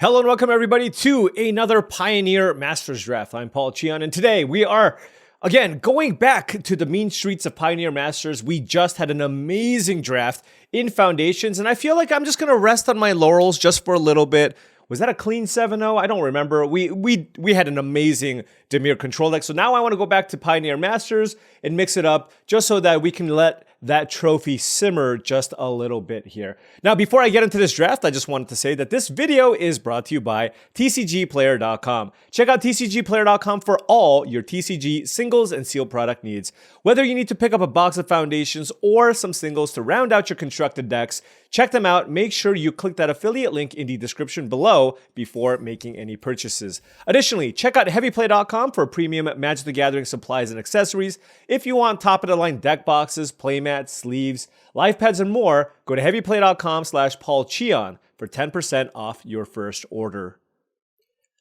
Hello and welcome everybody to another Pioneer Masters Draft. I'm Paul Cheon, and today we are, again, going back to the mean streets of Pioneer Masters. We just had an amazing draft in Foundations, and I feel like I'm just going to rest on my laurels just for a little bit. Was that a clean 7-0? I don't remember. We had an amazing Dimir control deck, so now I want to go back to Pioneer Masters and mix it up just so that we can let that trophy simmer just a little bit here. Now, before I get into this draft, I just wanted to say that this video is brought to you by TCGplayer.com. Check out TCGplayer.com for all your TCG singles and sealed product needs. Whether you need to pick up a box of Foundations or some singles to round out your constructed decks, check them out. Make sure you click that affiliate link in the description below before making any purchases. Additionally, check out HeavyPlay.com for premium Magic the Gathering supplies and accessories. If you want top-of-the-line deck boxes, playmats, sleeves, life pads, and more, go to heavyplay.com/paulcheon for 10% off your first order.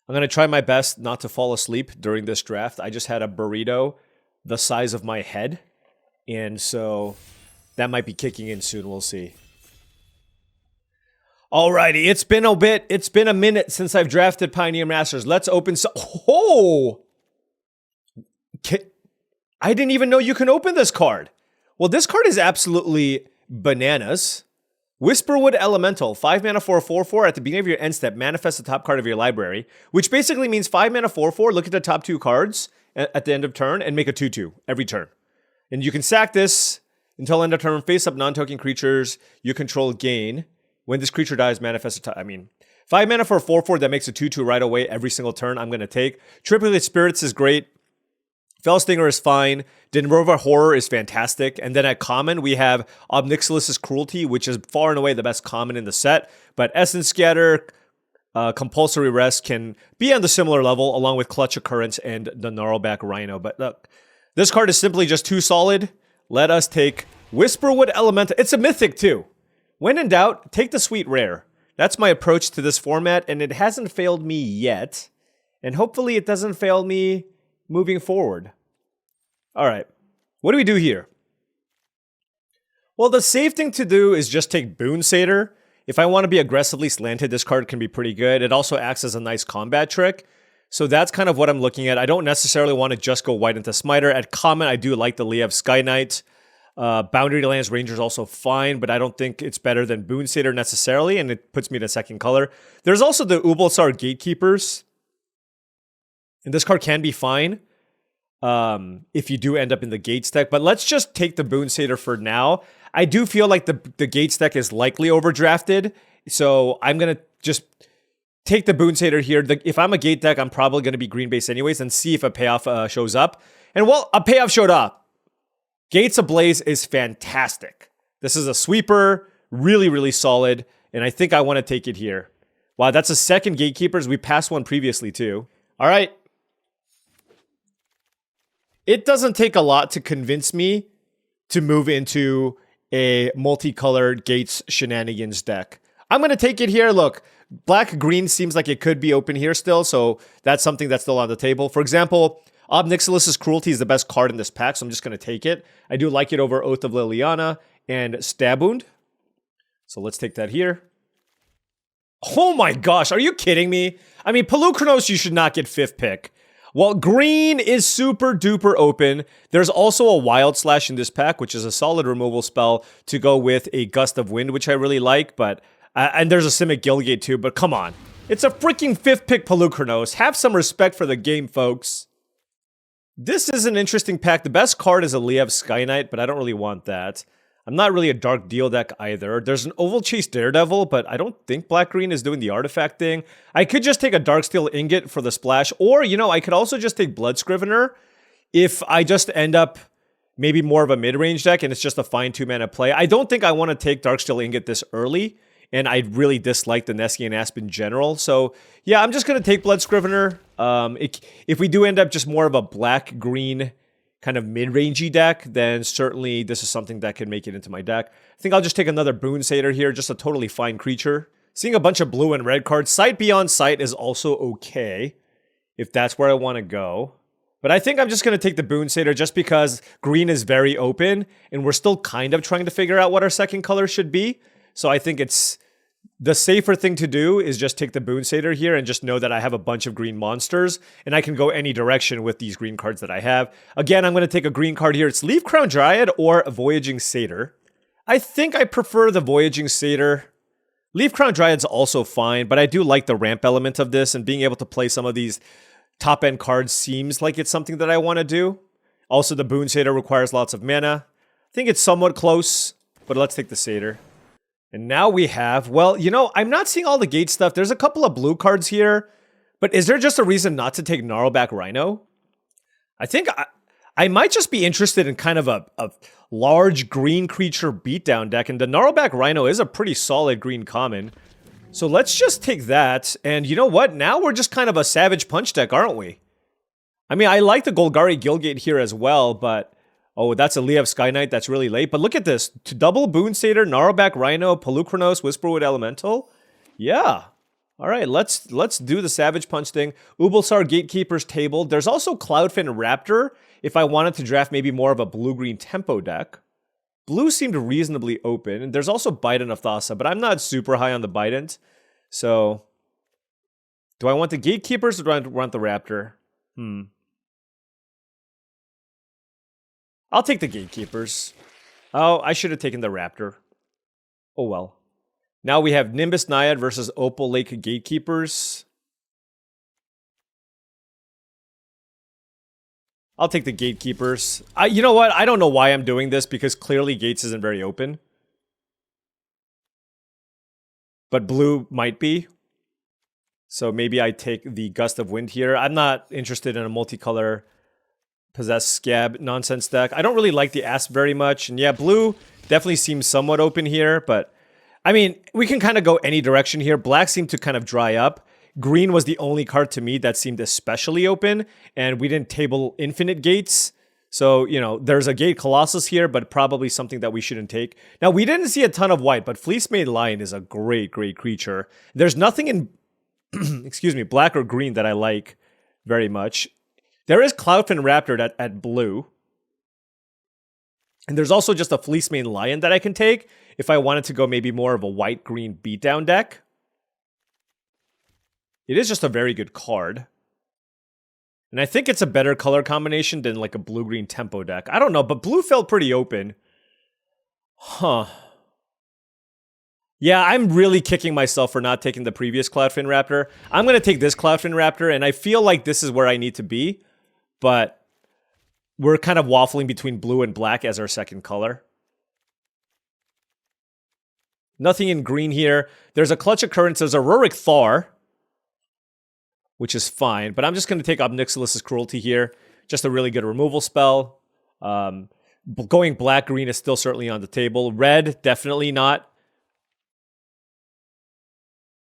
I'm going to try my best not to fall asleep during this draft. I just had a burrito the size of my head, and so that might be kicking in soon. We'll see. Alrighty, it's been a bit. It's been a minute since I've drafted Pioneer Masters. Let's open some. Oh! I didn't even know you can open this card. Well, this card is absolutely bananas. Whisperwood Elemental, 5 mana 4/4/4. At the beginning of your end step, manifest the top card of your library, which basically means 5 mana 4/4. Look at the top two cards at the end of turn and make a 2/2 every turn. And you can sack this until end of turn. Face up non-token creatures you control gain. When this creature dies, manifest a top. 5 mana for a 4/4 that makes a 2/2 right away every single turn. I'm gonna take. Triplicate Spirits is great. Fellstinger is fine. Denrova Horror is fantastic. And then at common, we have Obnixilus's Cruelty, which is far and away the best common in the set. But Essence Scatter, Compulsory Rest can be on the similar level, along with Clutch Occurrence and the Gnarlback Rhino. But look, this card is simply just too solid. Let us take Whisperwood Elemental. It's a mythic too. When in doubt, take the sweet rare. That's my approach to this format, and it hasn't failed me yet. And hopefully it doesn't fail me moving forward. All right, what do we do here? Well, the safe thing to do is just take Boon Satyr. If I want to be aggressively slanted, this card can be pretty good. It also acts as a nice combat trick. So that's kind of what I'm looking at. I don't necessarily want to just go white into Smiter. At common, I do like the Liev Sky Knight. Boundary Lands Ranger is also fine, but I don't think it's better than Boon Satyr necessarily, and it puts me in a second color. There's also the Ubulsar Gatekeepers. And this card can be fine if you do end up in the Gates deck. But let's just take the Boon Satyr for now. I do feel like the Gates deck is likely overdrafted. So I'm going to just take the Boon Satyr here. If I'm a Gate deck, I'm probably going to be green base anyways and see if a payoff shows up. And well, a payoff showed up. Gates Ablaze is fantastic. This is a sweeper, really, really solid. And I think I want to take it here. Wow, that's a second Gatekeepers. We passed one previously too. All right. It doesn't take a lot to convince me to move into a multicolored Gates Shenanigans deck. I'm going to take it here. Look, black-green seems like it could be open here still, so that's something that's still on the table. For example, Obnixilus's Cruelty is the best card in this pack, so I'm just going to take it. I do like it over Oath of Liliana and Stabwound. So let's take that here. Oh my gosh, are you kidding me? I mean, Polukranos, you should not get 5th pick. Well, green is super duper open. There's also a Wild Slash in this pack, which is a solid removal spell to go with a Gust of Wind, which I really like. But and there's a Simic Gilgate too, but come on. It's a freaking 5th pick Polukranos. Have some respect for the game, folks. This is an interesting pack. The best card is a Liev Sky Knight, but I don't really want that. I'm not really a Dark Deal deck either. There's an Oval Chase Daredevil, but I don't think Black-Green is doing the artifact thing. I could just take a Darksteel Ingot for the splash, or, you know, I could also just take Blood Scrivener if I just end up maybe more of a mid-range deck and it's just a fine 2-mana play. I don't think I want to take Darksteel Ingot this early, and I really dislike the Neskian Asp in general. So, yeah, I'm just going to take Blood Scrivener. If we do end up just more of a Black-Green kind of mid-rangey deck, then certainly this is something that can make it into my deck. I think I'll just take another Boon Satyr here, just a totally fine creature. Seeing a bunch of blue and red cards, Sight Beyond Sight is also okay, if that's where I want to go. But I think I'm just going to take the Boon Satyr just because green is very open, and we're still kind of trying to figure out what our second color should be. So I think it's The safer thing to do is just take the Boon Satyr here and just know that I have a bunch of green monsters and I can go any direction with these green cards that I have. Again, I'm going to take a green card here. It's Leaf Crown Dryad or Voyaging Satyr. I think I prefer the Voyaging Satyr. Leaf Crown Dryad's also fine, but I do like the ramp element of this, and being able to play some of these top-end cards seems like it's something that I want to do. Also, the Boon Satyr requires lots of mana. I think it's somewhat close, but let's take the Satyr. And now we have, well, you know, I'm not seeing all the gate stuff. There's a couple of blue cards here, but is there just a reason not to take Gnarlback Rhino? I think I might just be interested in kind of a large green creature beatdown deck, and the Gnarlback Rhino is a pretty solid green common. So let's just take that, and you know what? Now we're just kind of a Savage Punch deck, aren't we? I mean, I like the Golgari Gilgate here as well, but... Oh, that's a Liev Sky Knight. That's really late. But look at this. To double Boon Satyr, Gnarlback Rhino, Pelucranos, Whisperwood Elemental. Yeah. All right, let's do the Savage Punch thing. Ubulsar Gatekeeper's Table. There's also Cloudfin Raptor if I wanted to draft maybe more of a blue-green tempo deck. Blue seemed reasonably open. And there's also Bident of Thassa, but I'm not super high on the Bident. So, do I want the Gatekeepers or do I want the Raptor? I'll take the Gatekeepers. Oh, I should have taken the Raptor. Oh well. Now we have Nimbus Naiad versus Opal Lake Gatekeepers. I'll take the Gatekeepers. You know what? I don't know why I'm doing this because clearly Gates isn't very open. But blue might be. So maybe I take the Gust of Wind here. I'm not interested in a multicolor Possessed Scab nonsense deck. I don't really like the Asp very much. And yeah, blue definitely seems somewhat open here. But, I mean, we can kind of go any direction here. Black seemed to kind of dry up. Green was the only card to me that seemed especially open. And we didn't table infinite gates. So, you know, there's a Gate Colossus here, but probably something that we shouldn't take. Now, we didn't see a ton of white, but Fleece-Made Lion is a great, great creature. There's nothing in, excuse me, black or green that I like very much. There is Cloudfin Raptor at blue. And there's also just a Fleece-Mane Lion that I can take if I wanted to go maybe more of a white-green beatdown deck. It is just a very good card. And I think it's a better color combination than like a blue-green tempo deck. I don't know, but blue felt pretty open. Huh. Yeah, I'm really kicking myself for not taking the previous Cloudfin Raptor. I'm going to take this Cloudfin Raptor, and I feel like this is where I need to be. But we're kind of waffling between blue and black as our second color. Nothing in green here. There's a Clutch Occurrence. There's a Rurik Thar, which is fine. But I'm just going to take Obnixilus's Cruelty here. Just a really good removal spell. Going black-green is still certainly on the table. Red, definitely not.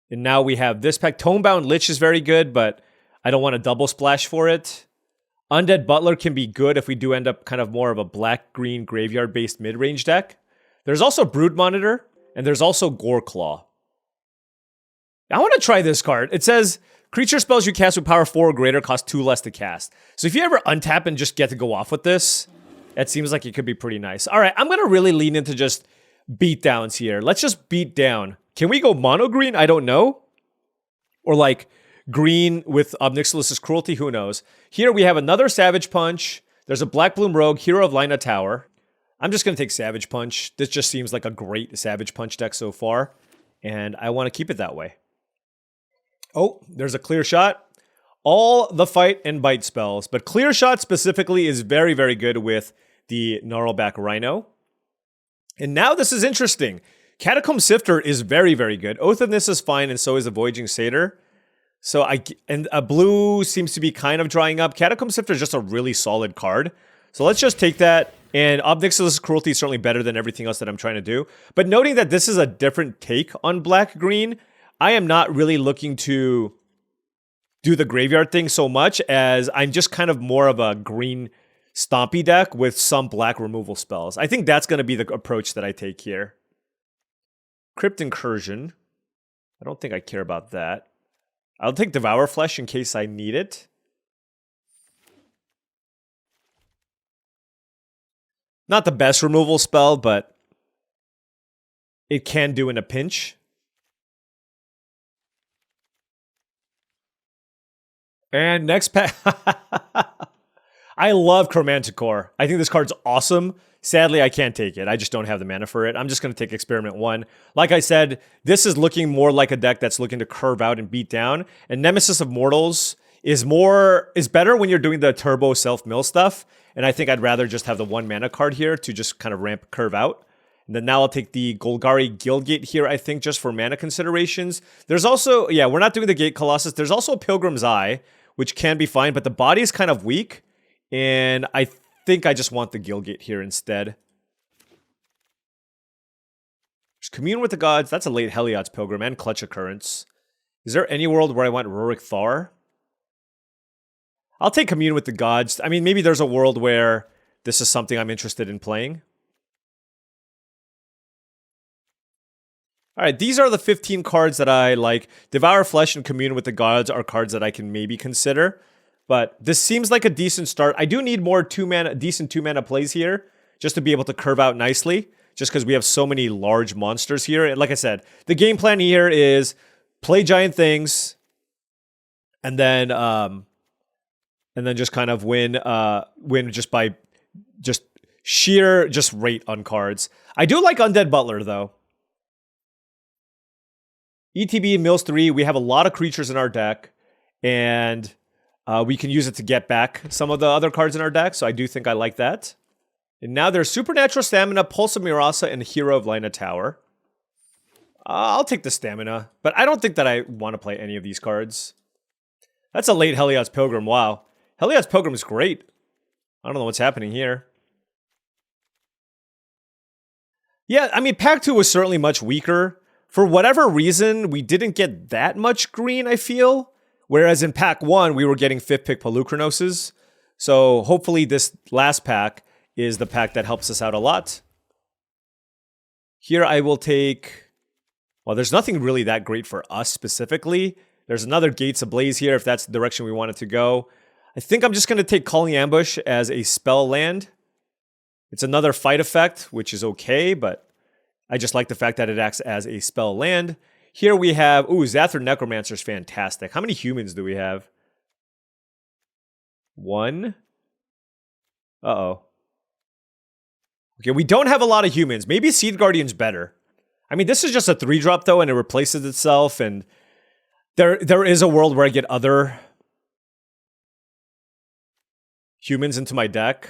And now we have this pack. Tomebound Lich is very good, but I don't want to double splash for it. Undead Butler can be good if we do end up kind of more of a black-green graveyard-based mid-range deck. There's also Brood Monitor, and there's also Goreclaw. I want to try this card. It says, creature spells you cast with power 4 or greater cost 2 less to cast. So if you ever untap and just get to go off with this, that seems like it could be pretty nice. All right, I'm going to really lean into just beatdowns here. Let's just beat down. Can we go mono green? I don't know. Or like green with Obnixilus's Cruelty, who knows. Here we have another Savage Punch. There's a Black Bloom Rogue, Hero of Lina Tower. I'm just going to take Savage Punch. This just seems like a great Savage Punch deck so far. And I want to keep it that way. Oh, there's a Clear Shot. All the fight and bite spells. But Clear Shot specifically is very, very good with the Gnarlback Rhino. And now this is interesting. Catacomb Sifter is very, very good. Oath of Nis is fine, and so is the Voyaging Satyr. So a blue seems to be kind of drying up. Catacomb Sifter is just a really solid card. So let's just take that. And Obnixilus's Cruelty is certainly better than everything else that I'm trying to do. But noting that this is a different take on black-green, I am not really looking to do the graveyard thing so much as I'm just kind of more of a green stompy deck with some black removal spells. I think that's going to be the approach that I take here. Crypt Incursion. I don't think I care about that. I'll take Devour Flesh in case I need it. Not the best removal spell, but it can do in a pinch. And next pack. I love Chromanticore. I think this card's awesome. Sadly, I can't take it. I just don't have the mana for it. I'm just going to take Experiment 1. Like I said, this is looking more like a deck that's looking to curve out and beat down. And Nemesis of Mortals is better when you're doing the turbo self-mill stuff. And I think I'd rather just have the 1 mana card here to just kind of ramp curve out. And then now I'll take the Golgari Guildgate here, I think, just for mana considerations. There's also, yeah, we're not doing the Gate Colossus. There's also Pilgrim's Eye, which can be fine, but the body is kind of weak. And I think I just want the Guildgate here instead. There's Commune with the Gods. That's a late Heliod's Pilgrim and Clutch Occurrence. Is there any world where I want Rurik Thar? I'll take Commune with the Gods. I mean, maybe there's a world where this is something I'm interested in playing. All right, these are the 15 cards that I like. Devour Flesh and Commune with the Gods are cards that I can maybe consider. But this seems like a decent start. I do need more decent 2-mana plays here just to be able to curve out nicely, just because we have so many large monsters here. And like I said, the game plan here is play giant things and then just kind of win just by sheer rate on cards. I do like Undead Butler though. ETB mills 3, we have a lot of creatures in our deck, and we can use it to get back some of the other cards in our deck, so I do think I like that. And now there's Supernatural Stamina, Pulse of Mirasa, and Hero of Lina Tower. I'll take the Stamina, but I don't think that I want to play any of these cards. That's a late Heliod's Pilgrim, wow. Heliod's Pilgrim is great. I don't know what's happening here. Yeah, I mean, Pack 2 was certainly much weaker. For whatever reason, we didn't get that much green, I feel. Whereas in Pack 1, we were getting 5th pick Polucrinoses. So hopefully this last pack is the pack that helps us out a lot. Here I will take... Well, there's nothing really that great for us specifically. There's another Gates Ablaze here if that's the direction we want it to go. I think I'm just going to take Calling Ambush as a spell land. It's another fight effect, which is okay, but... I just like the fact that it acts as a spell land. Here we have... Ooh, Zathra Necromancer is fantastic. How many humans do we have? 1. Uh-oh. Okay, we don't have a lot of humans. Maybe Seed Guardian's better. I mean, this is just a 3-drop, though, and it replaces itself, and there is a world where I get other humans into my deck.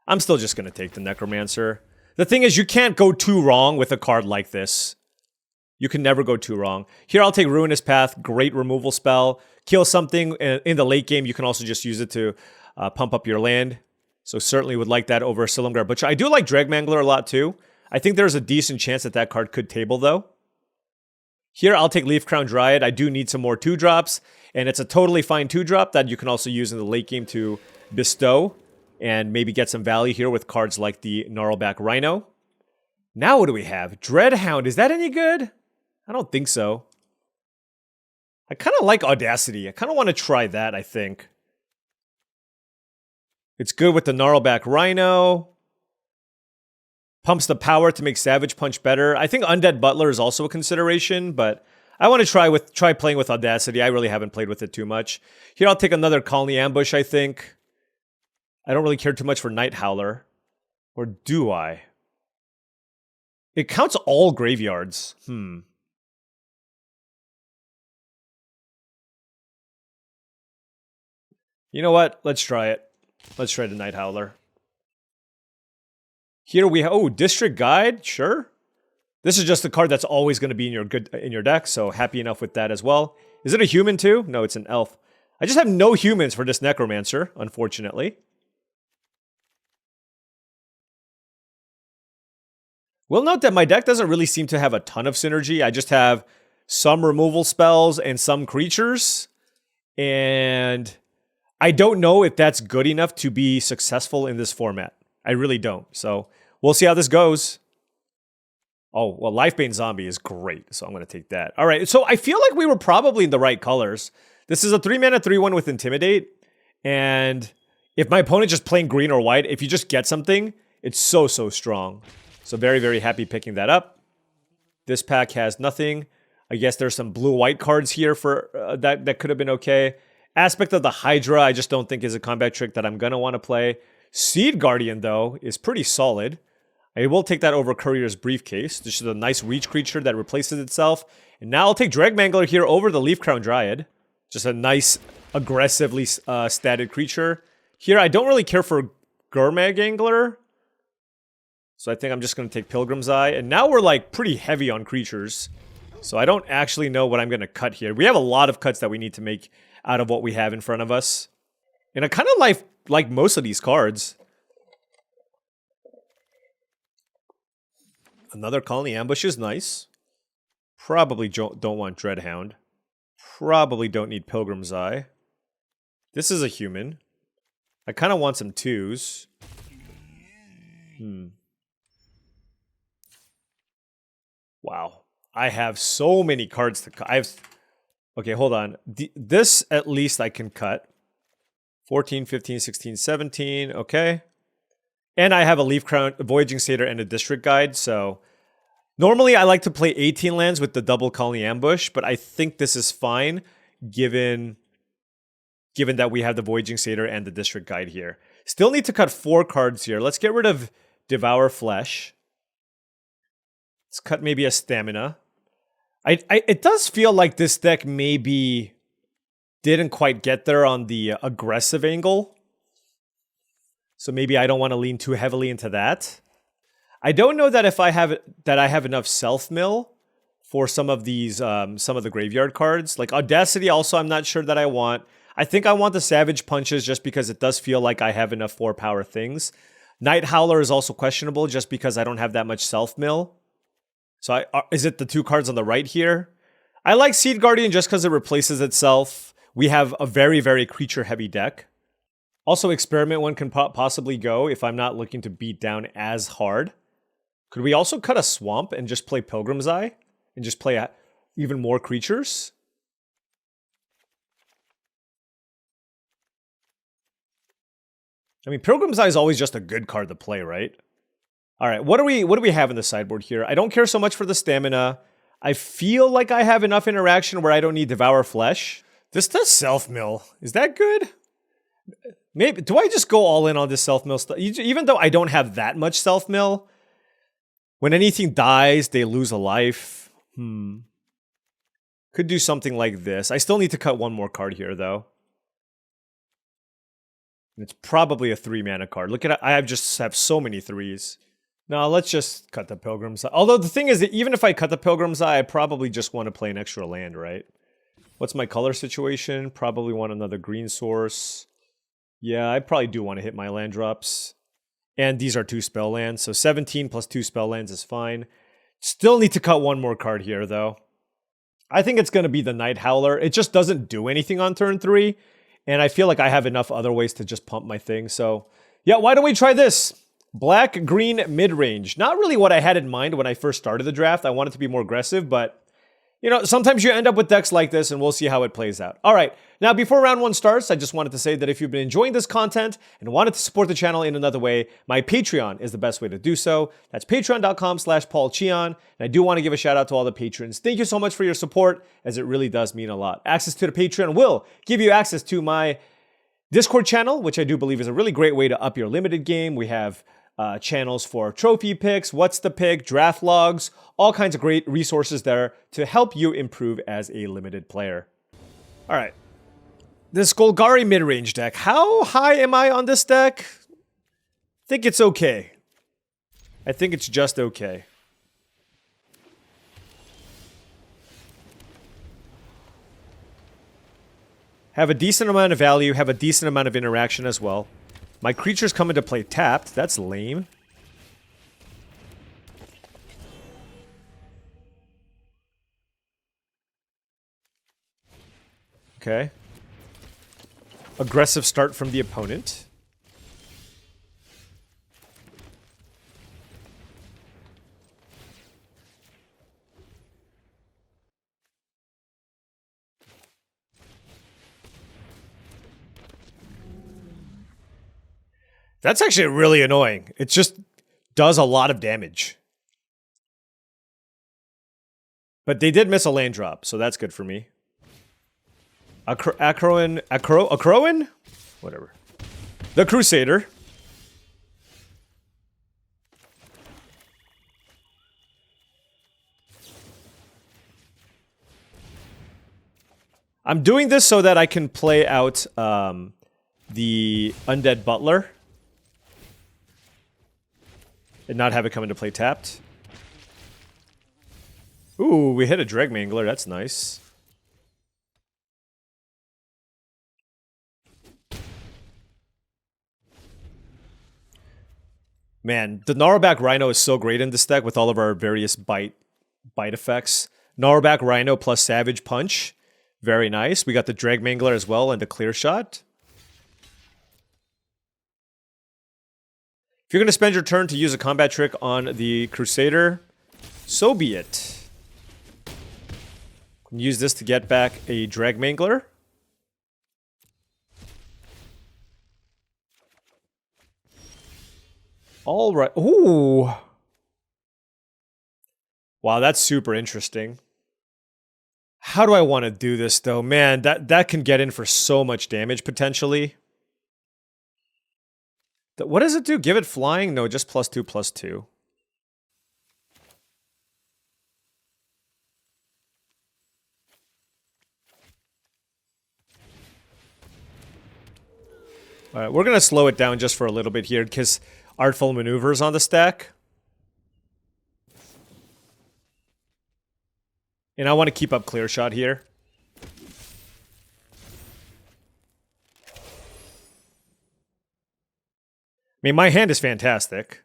I'm still just going to take the Necromancer. The thing is, you can't go too wrong with a card like this. You can never go too wrong. Here, I'll take Ruinous Path. Great removal spell. Kill something in the late game. You can also just use it to pump up your land. So certainly would like that over Silumgar Butcher. I do like Dragmangler a lot too. I think there's a decent chance that that card could table though. Here, I'll take Leaf Crown Dryad. I do need some more 2-drops. And it's a totally fine 2-drop that you can also use in the late game to bestow. And maybe get some value here with cards like the Gnarlback Rhino. Now what do we have? Dreadhound, is that any good? I don't think so. I kind of like Audacity. I kind of want to try that, I think. It's good with the Gnarlback Rhino. Pumps the power to make Savage Punch better. I think Undead Butler is also a consideration, but I want to try playing with Audacity. I really haven't played with it too much. Here I'll take another Colony Ambush, I think. I don't really care too much for Night Howler. Or do I? It counts all graveyards. You know what? Let's try it. Let's try the Night Howler. Here we have... Oh, District Guide? Sure. This is just a card that's always going to be in your deck, so happy enough with that as well. Is it a human too? No, it's an elf. I just have no humans for this Necromancer, unfortunately. We'll note that my deck doesn't really seem to have a ton of synergy. I just have some removal spells and some creatures. And I don't know if that's good enough to be successful in this format. I really don't. So we'll see how this goes. Oh, well, Lifebane Zombie is great. So I'm going to take that. All right. So I feel like we were probably in the right colors. This is a 3-mana 3/1 with Intimidate. And if my opponent just playing green or white, if you just get something, it's so strong. So very, very happy picking that up. This pack has nothing. I guess there's some blue-white cards here for that could have been okay. Aspect of the Hydra, I just don't think is a combat trick that I'm going to want to play. Seed Guardian, though, is pretty solid. I will take that over Courier's Briefcase. This is a nice reach creature that replaces itself. And now I'll take Dragmangler here over the Leaf Crown Dryad. Just a nice, aggressively statted creature. Here, I don't really care for Gurmag Angler. So I think I'm just going to take Pilgrim's Eye. And now we're like pretty heavy on creatures. So I don't actually know what I'm going to cut here. We have a lot of cuts that we need to make out of what we have in front of us. And I kind of like most of these cards. Another Colony Ambush is nice. Probably don't want Dreadhound. Probably don't need Pilgrim's Eye. This is a human. I kind of want some 2s. Wow. I have so many cards to cut. Okay, hold on. This, at least, I can cut. 14, 15, 16, 17. Okay. And I have a Leaf Crown, a Voyaging Satyr, and a District Guide, so... Normally, I like to play 18 lands with the double Colony Ambush, but I think this is fine, given that we have the Voyaging Satyr and the District Guide here. Still need to cut 4 cards here. Let's get rid of Devour Flesh. Let's cut maybe a Stamina. It does feel like this deck maybe didn't quite get there on the aggressive angle. So maybe I don't want to lean too heavily into that. I don't know that if I have enough self-mill for some of these some of the graveyard cards. Like Audacity also I'm not sure that I want. I think I want the Savage Punches just because it does feel like I have enough 4-power things. Night Howler is also questionable just because I don't have that much self-mill. So is it the 2 cards on the right here? I like Seed Guardian just because it replaces itself. We have a very, very creature-heavy deck. Also, Experiment 1 can possibly go if I'm not looking to beat down as hard. Could we also cut a Swamp and just play Pilgrim's Eye? And just play even more creatures? I mean, Pilgrim's Eye is always just a good card to play, right? Alright, what do we have in the sideboard here? I don't care so much for the Stamina. I feel like I have enough interaction where I don't need Devour Flesh. This does self-mill. Is that good? Maybe. Do I just go all in on this self-mill stuff? Even though I don't have that much self-mill, when anything dies, they lose a life. Could do something like this. I still need to cut 1 more card here, though. It's probably a 3-mana card. Look at it. I just have so many 3s. No, let's just cut the Pilgrim's Eye. Although the thing is that even if I cut the Pilgrim's Eye, I probably just want to play an extra land, right? What's my color situation? Probably want another green source. Yeah, I probably do want to hit my land drops. And these are 2 spell lands, so 17 plus 2 spell lands is fine. Still need to cut 1 more card here, though. I think it's going to be the Night Howler. It just doesn't do anything on turn 3, and I feel like I have enough other ways to just pump my thing, so... Yeah, why don't we try this? Black-green mid-range. Not really what I had in mind when I first started the draft. I wanted to be more aggressive, but... You know, sometimes you end up with decks like this, and we'll see how it plays out. All right, now before round 1 starts, I just wanted to say that if you've been enjoying this content and wanted to support the channel in another way, my Patreon is the best way to do so. That's patreon.com/paulcheon. And I do want to give a shout out to all the patrons. Thank you so much for your support, as it really does mean a lot. Access to the Patreon will give you access to my Discord channel, which I do believe is a really great way to up your limited game. We have channels for trophy picks, what's the pick, draft logs, all kinds of great resources there to help you improve as a limited player. All right, this Golgari mid-range deck. How high am I on this deck? I think it's okay. I think it's just okay. Have a decent amount of value, have a decent amount of interaction as well. My creatures come into play tapped. That's lame. Okay. Aggressive start from the opponent. That's actually really annoying. It just does a lot of damage. But they did miss a land drop, so that's good for me. Acroin? Whatever. The Crusader. I'm doing this so that I can play out the Undead Butler and not have it come into play tapped. Ooh, we hit a Dreg Mangler. That's nice. Man, the Gnarlback Rhino is so great in this deck with all of our various bite effects. Gnarlback Rhino plus Savage Punch. Very nice. We got the Dreg Mangler as well and the Clear Shot. If you're going to spend your turn to use a combat trick on the Crusader, so be it. Use this to get back a Dreg Mangler. All right. Ooh. Wow, that's super interesting. How do I want to do this, though? Man, that can get in for so much damage, potentially. What does it do? Give it flying? No, just +2/+2. All right, we're going to slow it down just for a little bit here, because Artful Maneuvers on the stack. And I want to keep up Clear Shot here. I mean, my hand is fantastic.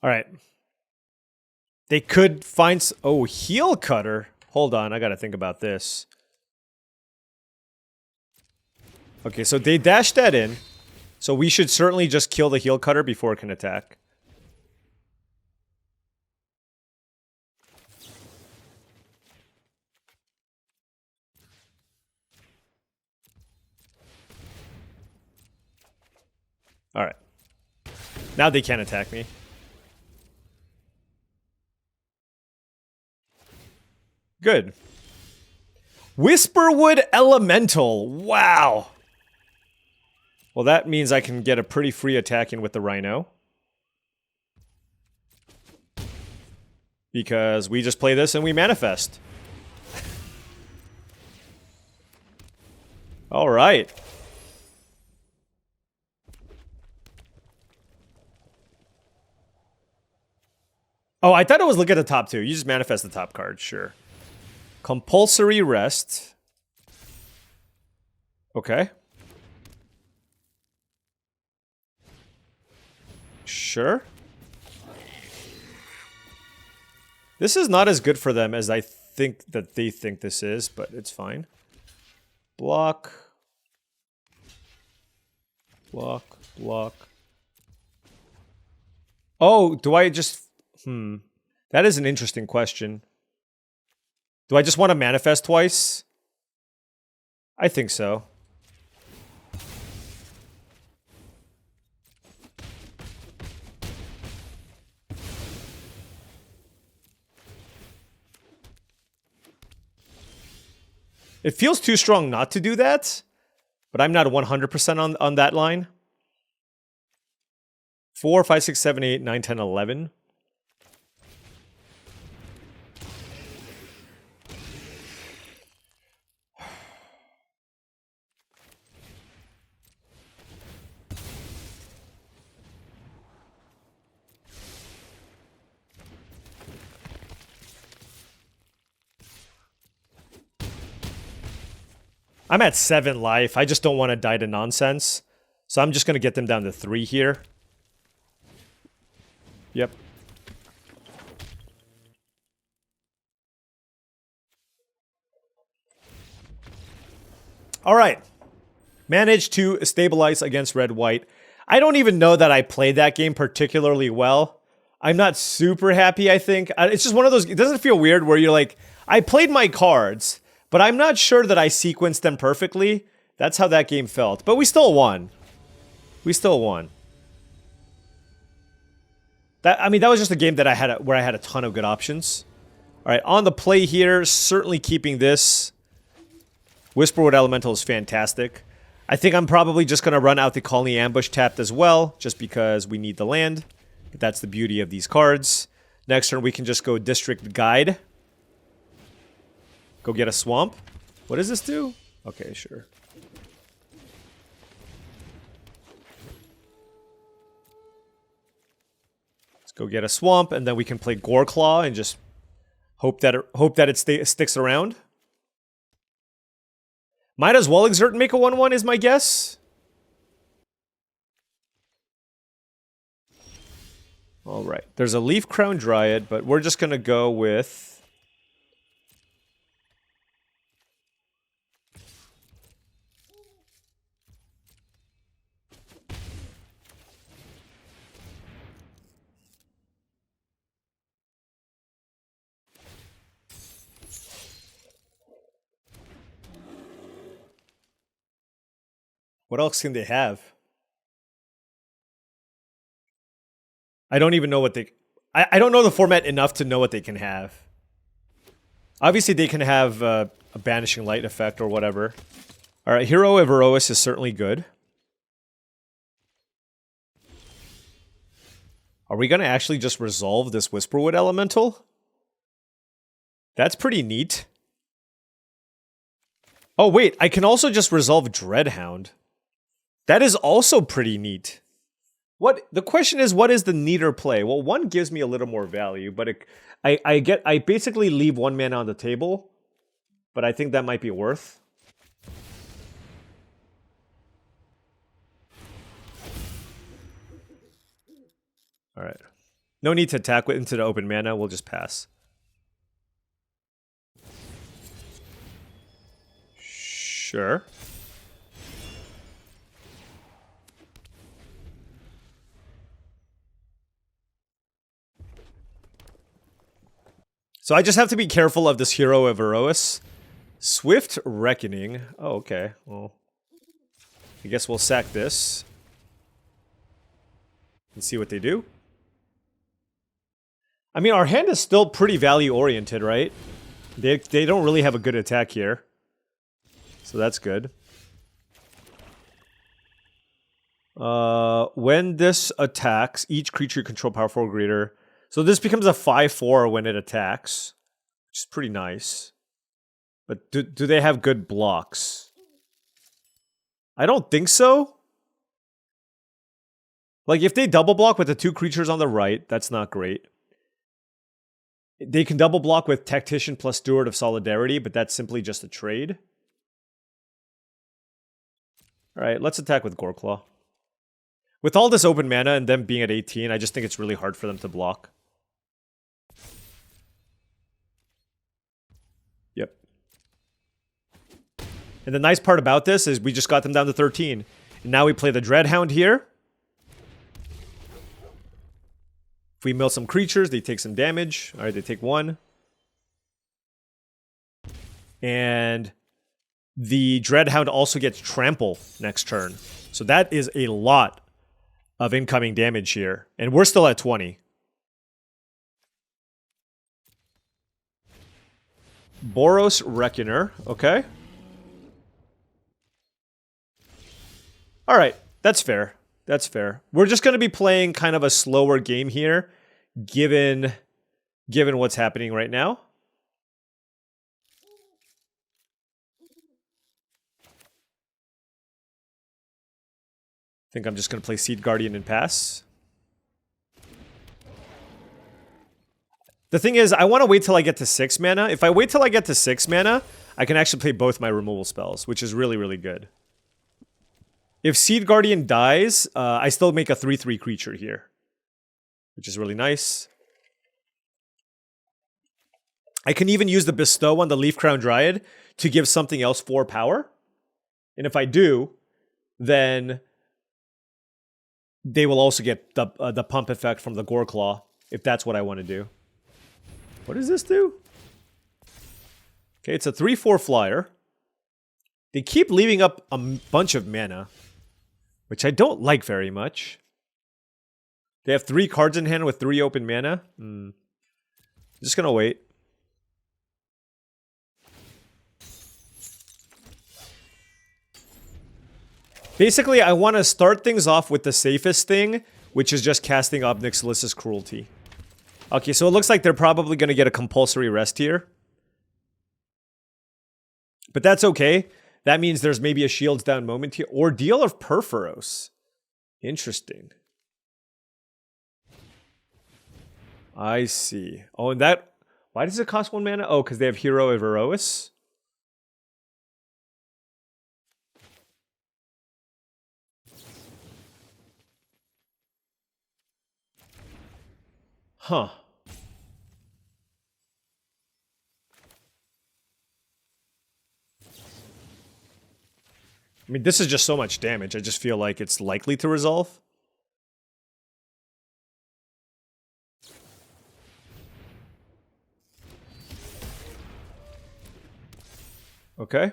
All right. They could find... Oh, Heel Cutter. Hold on, I got to think about this. Okay, so they dashed that in. So we should certainly just kill the Heel Cutter before it can attack. Alright. Now they can't attack me. Good. Whisperwood Elemental. Wow. Well, that means I can get a pretty free attack in with the Rhino. Because we just play this and we manifest. Alright. Oh, I thought it was look at the top two. You just manifest the top card, sure. Compulsory Rest. Okay. Sure. This is not as good for them as I think that they think this is, but it's fine. Block. Block. Block. Oh, do I just... That is an interesting question. Do I just want to manifest twice? I think so. It feels too strong not to do that, but I'm not 100% on that line. 4, 5, 6, 7, 8, 9, 10, 11. I'm at 7 life. I just don't want to die to nonsense. So I'm just going to get them down to 3 here. Yep. All right. Managed to stabilize against red-white. I don't even know that I played that game particularly well. I'm not super happy, I think. It's just one of those... It doesn't feel weird where you're like, I played my cards... But I'm not sure that I sequenced them perfectly. That's how that game felt. But we still won. We still won. I mean, that was just a game that I had where I had a ton of good options. All right, on the play here, certainly keeping this. Whisperwood Elemental is fantastic. I think I'm probably just going to run out the Colony Ambush tapped as well, just because we need the land. But that's the beauty of these cards. Next turn, we can just go District Guide. Go get a Swamp. What does this do? Okay, sure. Let's go get a Swamp, and then we can play Goreclaw and just hope that it sticks around. Might as well exert and make a 1/1 is my guess. All right. There's a Leaf Crown Dryad, but we're just going to go with... What else can they have? I don't even know what they... I don't know the format enough to know what they can have. Obviously, they can have a Banishing Light effect or whatever. Alright, Hero of Erois is certainly good. Are we going to actually just resolve this Whisperwood Elemental? That's pretty neat. Oh, wait, I can also just resolve Dreadhound. That is also pretty neat. The question is, what is the neater play? Well, one gives me a little more value, but I basically leave 1 mana on the table, but I think that might be worth. All right. No need to attack into the open mana. We'll just pass. Sure. So I just have to be careful of this Hero of Erois. Swift Reckoning. Oh, okay. Well, I guess we'll sack this. And see what they do. I mean, our hand is still pretty value-oriented, right? They don't really have a good attack here. So that's good. When this attacks, each creature you control power 4 or greater. So this becomes a 5/4 when it attacks, which is pretty nice. But do they have good blocks? I don't think so. Like, if they double block with the 2 creatures on the right, that's not great. They can double block with Tactician plus Steward of Solidarity, but that's simply just a trade. Alright, let's attack with Goreclaw. With all this open mana and them being at 18, I just think it's really hard for them to block. Yep. And the nice part about this is we just got them down to 13. And now we play the Dreadhound here. If we mill some creatures, they take some damage. Alright, they take 1. And the Dreadhound also gets Trample next turn. So that is a lot of incoming damage here. And we're still at 20. Boros Reckoner. Okay. Alright, that's fair. That's fair. We're just going to be playing kind of a slower game here, given what's happening right now. I think I'm just going to play Seed Guardian and pass. The thing is, I want to wait till I get to 6 mana. If I wait till I get to 6 mana, I can actually play both my removal spells, which is really, really good. If Seed Guardian dies, I still make a 3/3 creature here, which is really nice. I can even use the Bestow on the Leaf Crown Dryad to give something else 4 power. And if I do, then they will also get the pump effect from the Goreclaw, if that's what I want to do. What does this do? Okay, it's a 3/4 flyer. They keep leaving up a bunch of mana, which I don't like very much. They have 3 cards in hand with 3 open mana. I'm just gonna wait. Basically, I want to start things off with the safest thing, which is just casting up Nixilis's Cruelty. Okay, so it looks like they're probably going to get a compulsory rest here. But that's okay. That means there's maybe a shields down moment here. Ordeal of Perforos. Interesting. I see. Oh, and that... Why does it cost 1 mana? Oh, because they have Hero of Erois. Huh. I mean, this is just so much damage. I just feel like it's likely to resolve. Okay.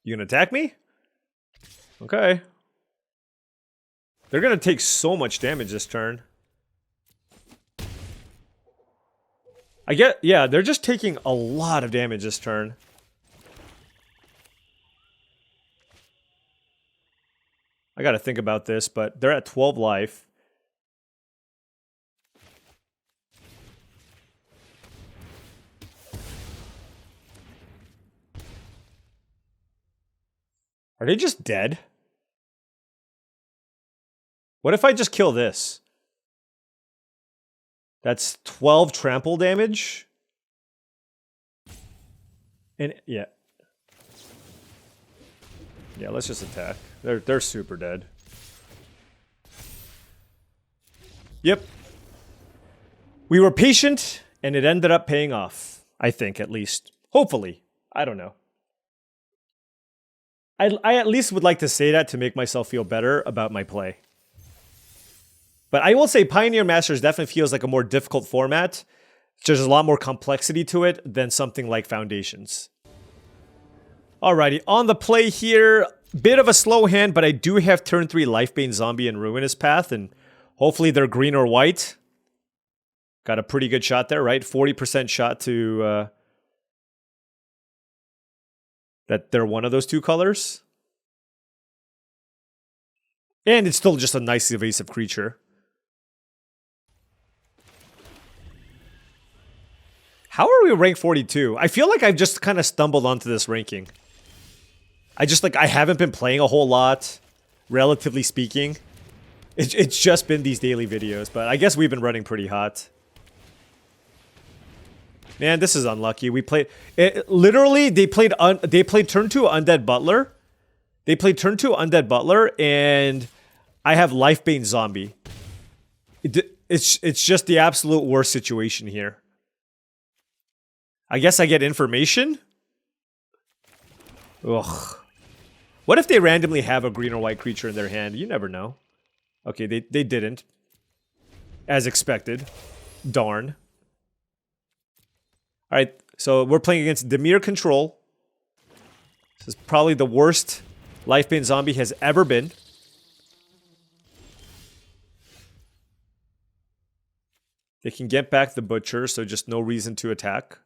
You gonna attack me? Okay. They're gonna take so much damage this turn. Yeah, they're just taking a lot of damage this turn. I gotta think about this, but they're at 12 life. Are they just dead? What if I just kill this? That's 12 trample damage. And yeah. Yeah, let's just attack. They're super dead. Yep. We were patient and it ended up paying off. I think, at least. Hopefully. I don't know. I at least would like to say that to make myself feel better about my play. But I will say Pioneer Masters definitely feels like a more difficult format. There's a lot more complexity to it than something like Foundations. Alrighty, on the play here, bit of a slow hand, but I do have turn 3 Lifebane Zombie and Ruinous Path, and hopefully they're green or white. Got a pretty good shot there, right? 40% shot to... that they're one of those two colors. And it's still just a nice evasive creature. How are we ranked 42? I feel like I've just kind of stumbled onto this ranking. I haven't been playing a whole lot, relatively speaking. It's just been these daily videos, but I guess we've been running pretty hot. Man, this is unlucky. We played... literally, they played turn 2 Undead Butler. They played turn 2 Undead Butler, and I have Lifebane Zombie. It's just the absolute worst situation here. I guess I get information? Ugh. What if they randomly have a green or white creature in their hand? You never know. Okay, they didn't. As expected. Darn. Alright, so we're playing against Dimir Control. This is probably the worst Lifebane Zombie has ever been. They can get back the Butcher, so just no reason to attack.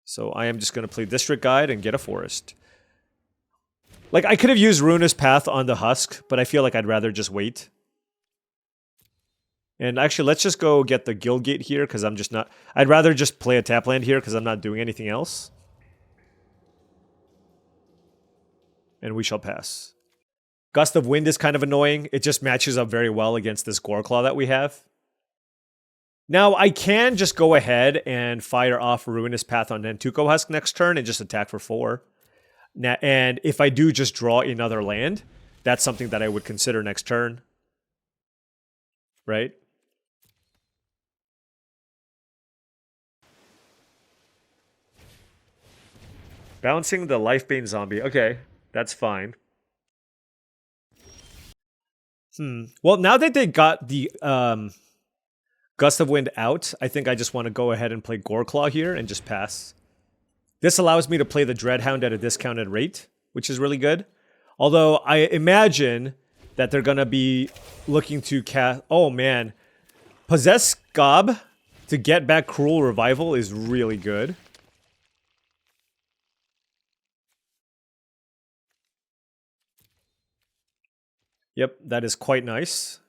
So I am just going to play District Guide and get a Forest. Like, I could have used Ruinous Path on the Husk, but I feel like I'd rather just wait. And actually, let's just go get the Guildgate here, because I'm just not... I'd rather just play a tap land here, because I'm not doing anything else. And we shall pass. Gust of Wind is kind of annoying. It just matches up very well against this Goreclaw that we have. Now, I can just go ahead and fire off Ruinous Path on Nantuko Husk next turn and just attack for 4. Now, and if I do just draw another land, that's something that I would consider next turn. Right? Bouncing the Lifebane Zombie. Okay, that's fine. Well, now that they got the Gust of Wind out, I think I just want to go ahead and play Goreclaw here and just pass. This allows me to play the Dreadhound at a discounted rate, which is really good. Although I imagine that they're going to be looking to cast... Oh, man. Possess Gob to get back Cruel Revival is really good. Yep, that is quite nice.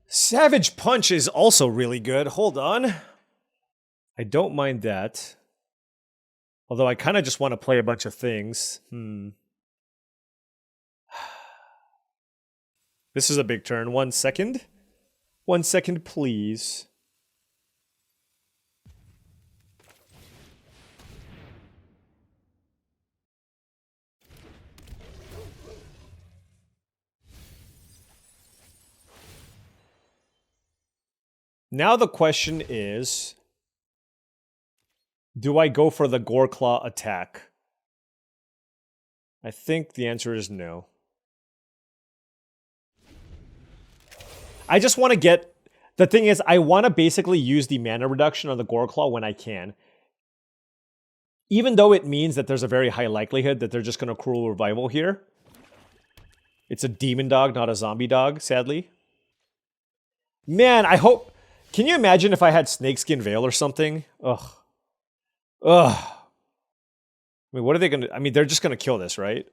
Savage Punch is also really good. Hold on. I don't mind that. Although I kind of just want to play a bunch of things. This is a big turn. 1 second. 1 second, please. Now the question is, do I go for the Goreclaw attack? I think the answer is no. I just want to get... The thing is, I want to basically use the mana reduction on the Goreclaw when I can. Even though it means that there's a very high likelihood that they're just going to Cruel Revival here. It's a demon dog, not a zombie dog, sadly. Man, I hope... Can you imagine if I had Snakeskin Veil or something? Ugh. Ugh. I mean, what are they going to... I mean, they're just going to kill this, right?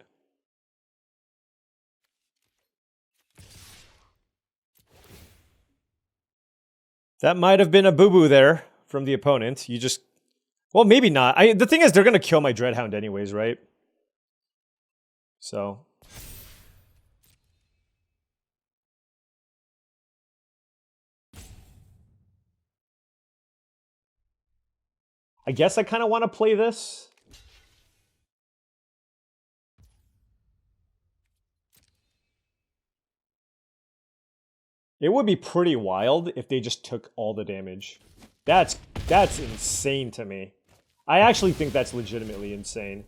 That might have been a boo-boo there from the opponent. You just... Well, maybe not. The thing is, they're going to kill my Dreadhound anyways, right? So... I guess I kind of want to play this. It would be pretty wild if they just took all the damage. That's insane to me. I actually think that's legitimately insane.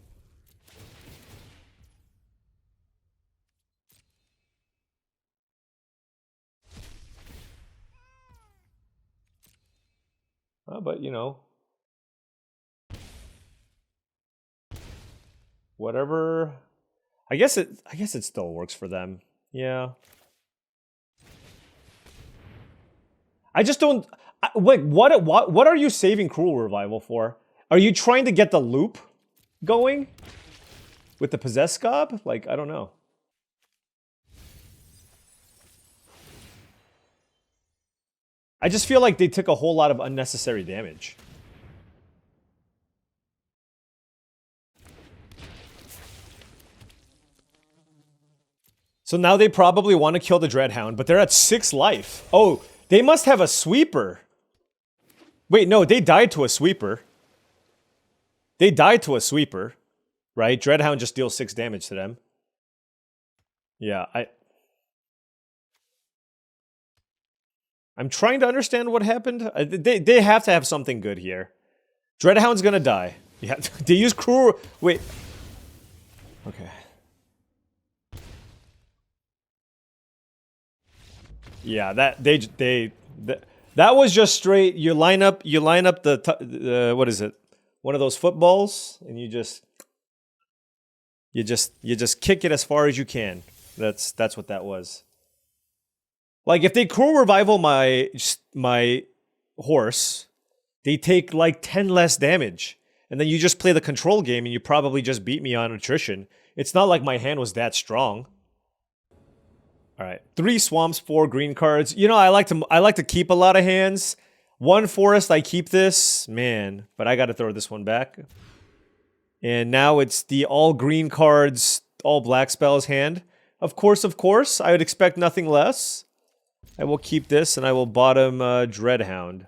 But, you know... Whatever. I guess it still works for them. Yeah. I just don't... Wait, what are you saving Cruel Revival for? Are you trying to get the loop going? With the Possess Scob? Like, I don't know. I just feel like they took a whole lot of unnecessary damage. So now they probably want to kill the Dreadhound, but they're at 6 life. Oh, they must have a sweeper. Wait, no, they died to a sweeper. They died to a sweeper, right? Dreadhound just deals 6 damage to them. Yeah, I'm trying to understand what happened. They have to have something good here. Dreadhound's gonna die. Yeah, they use Cruel... Wait. Okay. Yeah, that was just straight. You line up the what is it? One of those footballs, and you just kick it as far as you can. That's what that was. Like if they Cruel Revival my horse, they take like 10 less damage, and then you just play the control game, and you probably just beat me on attrition. It's not like my hand was that strong. All right, 3 swamps, 4 green cards. You know, I like to keep a lot of hands. 1 forest, I keep this, man. But I got to throw this one back. And now it's the all green cards, all black spells hand. Of course, I would expect nothing less. I will keep this, and I will bottom Dreadhound.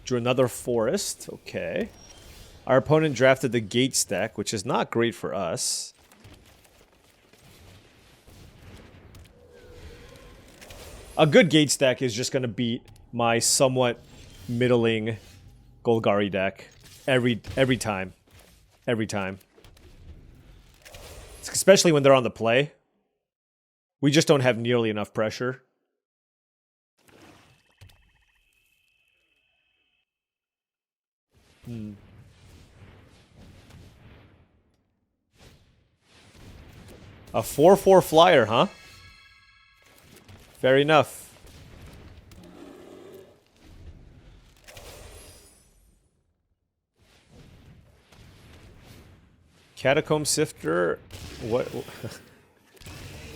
Drew another forest. Okay. Our opponent drafted the Gate Stack, which is not great for us. A good Gate Stack is just going to beat my somewhat middling Golgari deck every time. Every time. Especially when they're on the play. We just don't have nearly enough pressure. A 4/4 flyer, huh? Fair enough. Catacomb Sifter. What?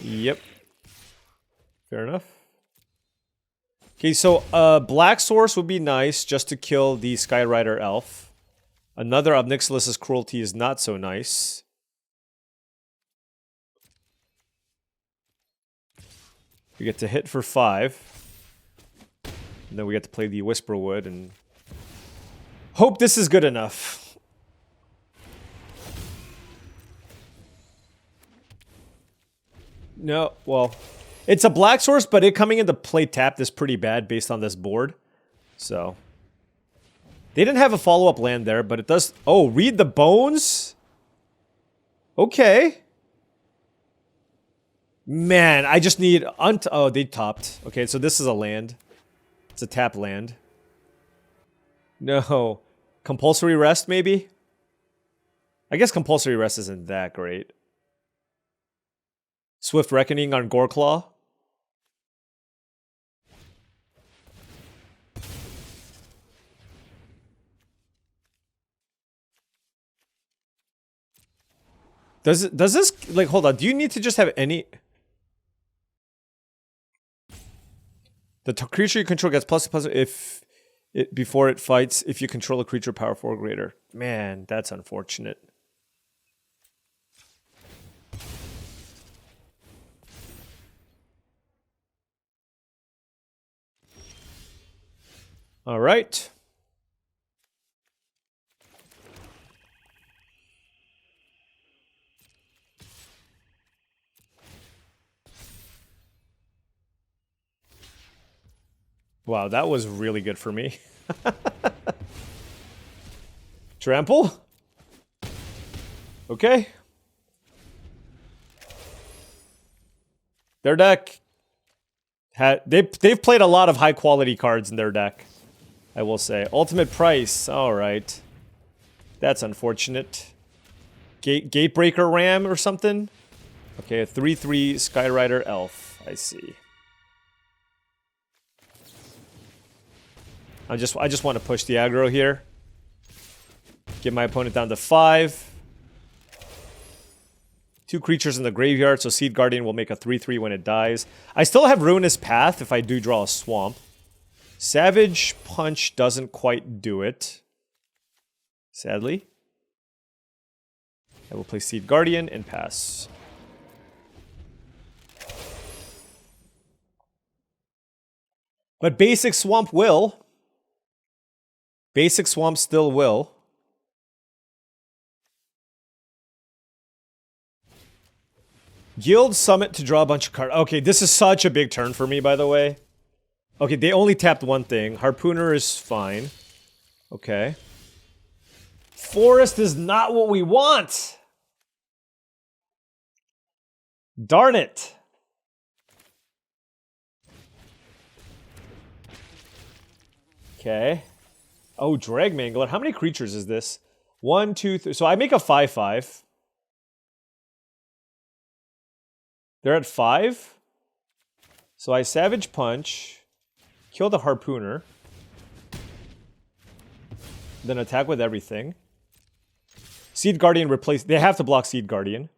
Yep. Fair enough. Okay, so Black Source would be nice just to kill the Skyrider Elf. Another Obnixilus's Cruelty is not so nice. We get to hit for 5. And then we get to play the Whisperwood and hope this is good enough. No, well, it's a Black Source, but it coming into play tapped is pretty bad based on this board. So, they didn't have a follow-up land there, but it does... Oh, read the bones? Okay. Man, I just need... Oh, they topped. Okay, so this is a land. It's a tap land. No. Compulsory Rest, maybe? I guess Compulsory Rest isn't that great. Swift Reckoning on Goreclaw. Does this, like, hold on, do you need to just have any... The creature you control gets +++ if it, before it fights if you control a creature power 4 or greater. Man, that's unfortunate. All right. Wow, that was really good for me. Trample? Okay. Their deck they've played a lot of high quality cards in their deck, I will say. Ultimate Price, alright. That's unfortunate. Gatebreaker Ram or something? Okay, a 3/3 Skyrider Elf, I see. I just want to push the aggro here. Get my opponent down to 5. 2 creatures in the graveyard, so Seed Guardian will make a 3/3 when it dies. I still have Ruinous Path if I do draw a swamp. Savage Punch doesn't quite do it. Sadly. I will play Seed Guardian and pass. But Basic Swamp will. Basic Swamp still will. Guild Summit to draw a bunch of cards. Okay, this is such a big turn for me, by the way. Okay, they only tapped one thing. Harpooner is fine. Okay. Forest is not what we want! Darn it! Okay. Oh, Dragmangler. How many creatures is this? 1, 2, 3. So I make a 5/5. They're at 5. So I Savage Punch. Kill the Harpooner. Then attack with everything. Seed Guardian replace... They have to block Seed Guardian.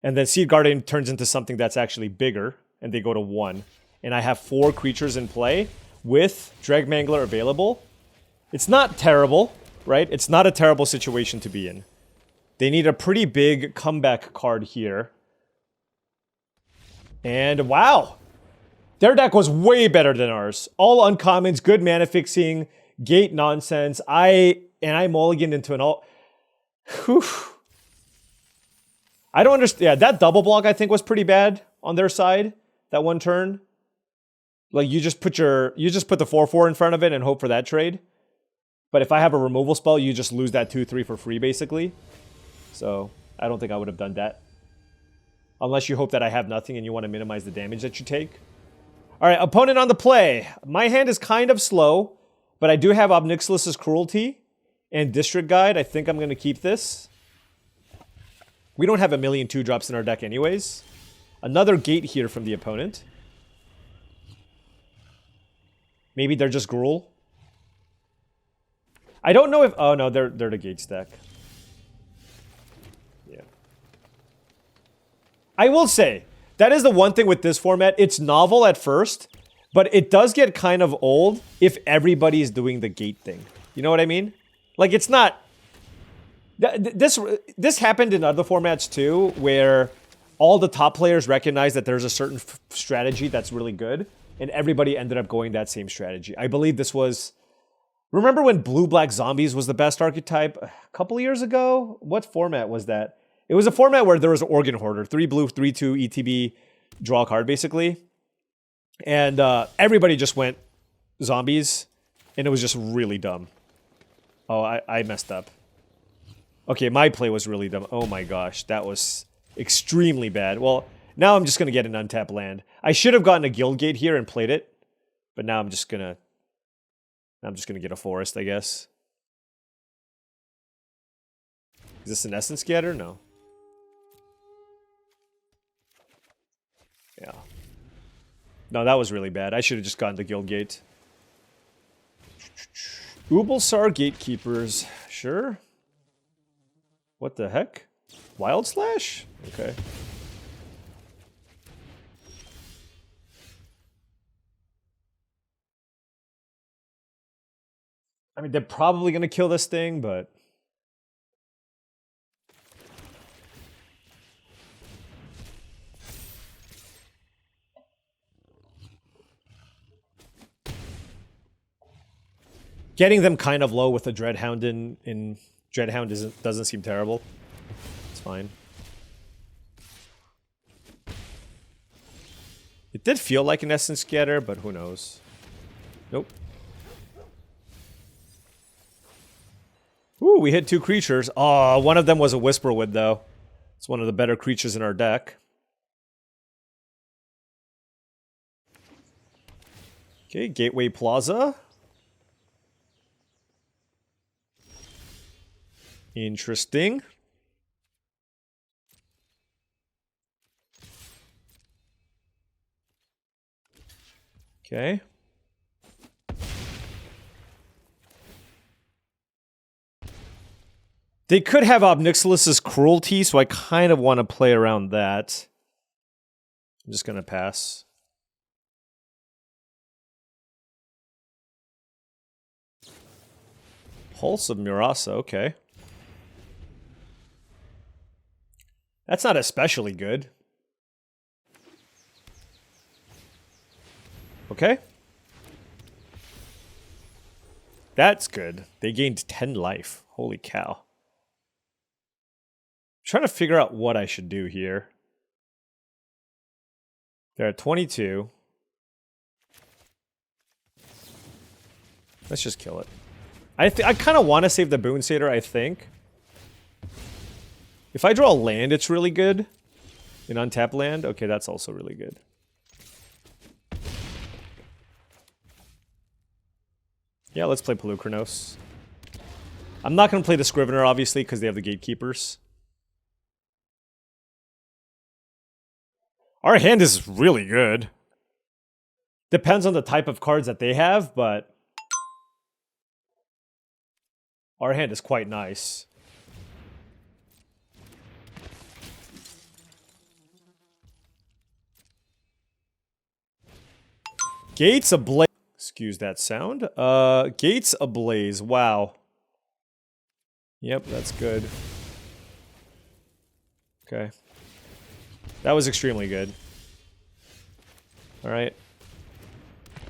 And then Seed Guardian turns into something that's actually bigger. And they go to 1. And I have 4 creatures in play with Dragmangler available. It's not terrible, right? It's not a terrible situation to be in. They need a pretty big comeback card here. And wow! Their deck was way better than ours. All uncommons, good mana fixing, gate nonsense. I mulliganed into an all... Whew. I don't understand. Yeah, that double block I think was pretty bad on their side. That one turn. Like you just put the 4/4 in front of it and hope for that trade. But if I have a removal spell, you just lose that 2/3 for free, basically. So, I don't think I would have done that. Unless you hope that I have nothing and you want to minimize the damage that you take. Alright, opponent on the play. My hand is kind of slow, but I do have Obnixilus's Cruelty and District Guide. I think I'm going to keep this. We don't have a million 2-drops in our deck anyways. Another gate here from the opponent. Maybe they're just Gruul. I don't know if... Oh, no, they're the gate stack. Yeah. I will say, that is the one thing with this format. It's novel at first, but it does get kind of old if everybody is doing the gate thing. You know what I mean? Like, it's not... This happened in other formats too, where all the top players recognize that there's a certain strategy that's really good, and everybody ended up going that same strategy. I believe this was... Remember when Blue-Black Zombies was the best archetype a couple of years ago? What format was that? It was a format where there was an Organ Hoarder, 3 blue, 3/2 ETB, draw a card basically. And everybody just went zombies, and it was just really dumb. Oh, I messed up. Okay, my play was really dumb. Oh my gosh, that was extremely bad. Well, now I'm just going to get an untapped land. I should have gotten a Guild Gate here and played it, but now I'm just going to get a forest, I guess. Is this an Essence Scatter? No. Yeah. No, that was really bad. I should have just gotten the Guild Gate. Ubulsar Gatekeepers. Sure. What the heck? Wild Slash? Okay. I mean, they're probably going to kill this thing, but... Getting them kind of low with a Dreadhound in Dreadhound doesn't seem terrible. It's fine. It did feel like an Essence Scatter, but who knows? Nope. Ooh, we hit 2 creatures. Oh, one of them was a Whisperwood, though. It's one of the better creatures in our deck. Okay, Gateway Plaza. Interesting. Okay. They could have Obnixilus's Cruelty, so I kind of want to play around that. I'm just going to pass. Pulse of Murasa, okay. That's not especially good. Okay. That's good. They gained 10 life. Holy cow. I'm trying to figure out what I should do here. They're at 22. Let's just kill it. I kind of want to save the Boon Satyr, I think. If I draw a land, it's really good. An untapped land? Okay, that's also really good. Yeah, let's play Pelucranos. I'm not going to play the Scrivener, obviously, because they have the Gatekeepers. Our hand is really good. Depends on the type of cards that they have, but... our hand is quite nice. Gates Ablaze. Excuse that sound. Gates Ablaze. Wow. Yep, that's good. Okay. That was extremely good. Alright.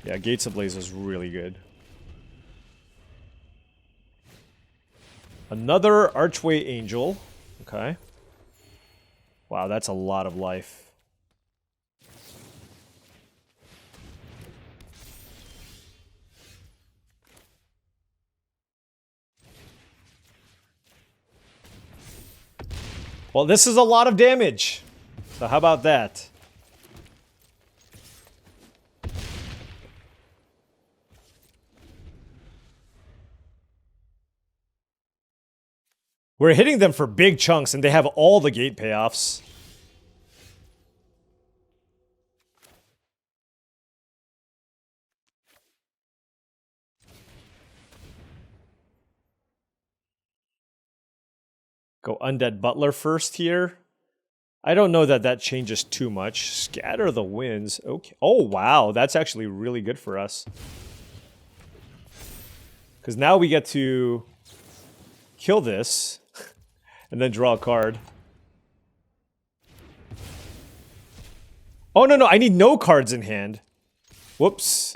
Yeah, Gates Ablaze was really good. Another Archway Angel. Okay. Wow, that's a lot of life. Well, this is a lot of damage. So how about that? We're hitting them for big chunks, and they have all the gate payoffs. Go Undead Butler first here. I don't know that that changes too much. Scatter the winds. Okay. Oh, wow. That's actually really good for us. Because now we get to kill this and then draw a card. Oh, no, no. I need no cards in hand. Whoops.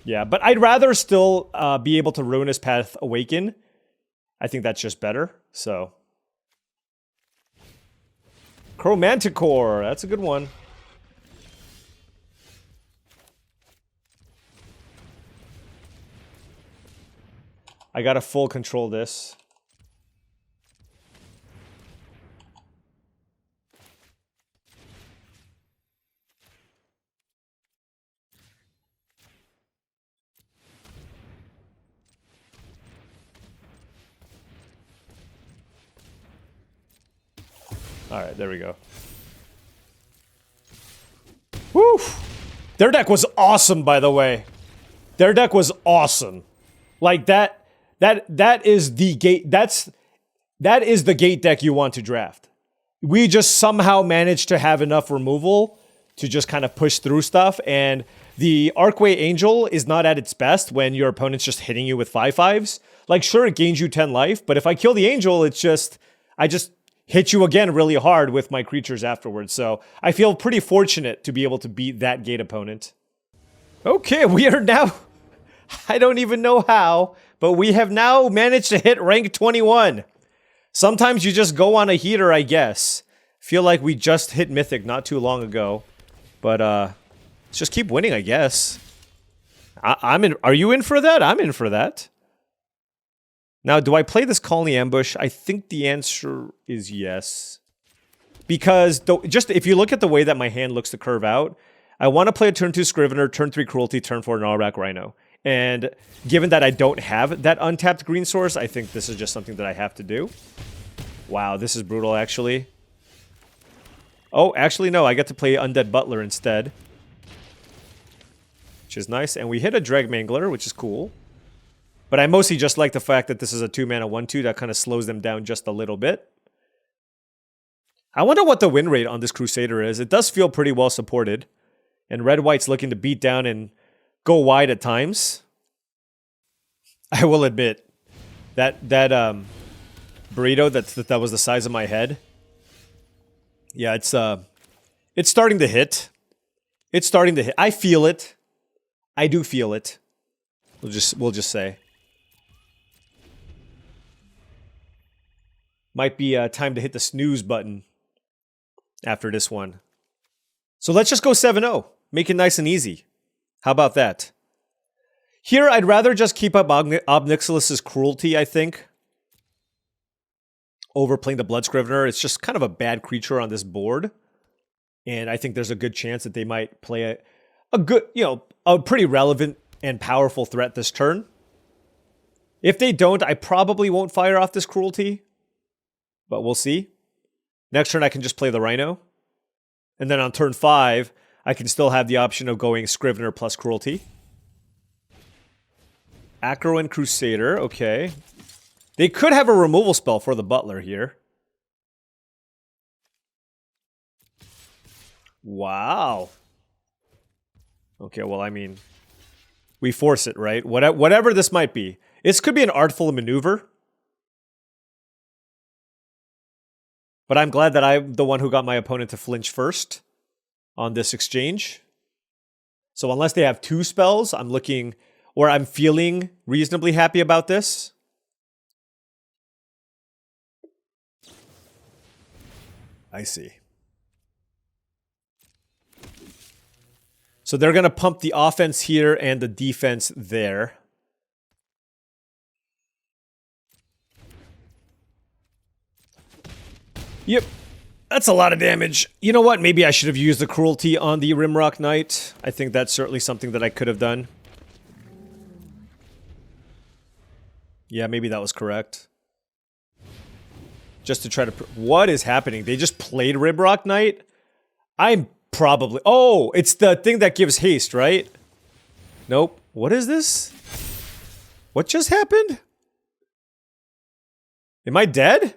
Yeah, but I'd rather still be able to Ruinous Path Awaken. I think that's just better, so. Chromanticore, that's a good one. I gotta full control this. Alright, there we go. Woo! Their deck was awesome, by the way. Their deck was awesome. Like that is the gate, that is the gate deck you want to draft. We just somehow managed to have enough removal to just kind of push through stuff, and the Archway Angel is not at its best when your opponent's just hitting you with 5/5s. Like, sure, it gains you 10 life, but if I kill the Angel, it's just, I just hit you again really hard with my creatures afterwards. So I feel pretty fortunate to be able to beat that gate opponent. Okay, we are now, I don't even know how, but we have now managed to hit rank 21. Sometimes you just go on a heater, I guess. Feel like we just hit Mythic not too long ago. But let's just keep winning, I guess. I'm in. Are you in for that? I'm in for that. Now, do I play this Colony Ambush? I think the answer is yes. Because just if you look at the way that my hand looks to curve out, I want to play a turn 2 Scrivener, turn 3 Cruelty, turn 4 Gnarlback Rhino. And given that I don't have that untapped green source, I think this is just something that I have to do. Wow, this is brutal, actually. Oh, actually, no. I get to play Undead Butler instead. Which is nice. And we hit a Dreg Mangler, which is cool. But I mostly just like the fact that this is a 2-mana 1/2 that kind of slows them down just a little bit. I wonder what the win rate on this Crusader is. It does feel pretty well supported. And Red-White's looking to beat down and go wide at times. I will admit, that burrito that was the size of my head. Yeah, it's starting to hit. It's starting to hit. I feel it. I do feel it. We'll just say. Might be time to hit the snooze button after this one. So let's just go 7-0. Make it nice and easy. How about that? Here, I'd rather just keep up Obnixilus's Cruelty, I think, over playing the Blood Scrivener. It's just kind of a bad creature on this board. And I think there's a good chance that they might play a good, a pretty relevant and powerful threat this turn. If they don't, I probably won't fire off this Cruelty. But we'll see. Next turn, I can just play the Rhino. And then on turn 5, I can still have the option of going Scrivener plus Cruelty. Acro and Crusader, okay. They could have a removal spell for the Butler here. Wow. Okay, well, I mean, we force it, right? Whatever this might be. This could be an artful maneuver. But I'm glad that I'm the one who got my opponent to flinch first on this exchange. So unless they have 2 spells, I'm looking, or I'm feeling reasonably happy about this. I see. So they're going to pump the offense here and the defense there. Yep. That's a lot of damage. You know what? Maybe I should have used the Cruelty on the Rimrock Knight. I think that's certainly something that I could have done. Yeah, maybe that was correct. Just to try to... What is happening? They just played Rimrock Knight? I'm probably... Oh, it's the thing that gives haste, right? Nope. What is this? What just happened? Am I dead?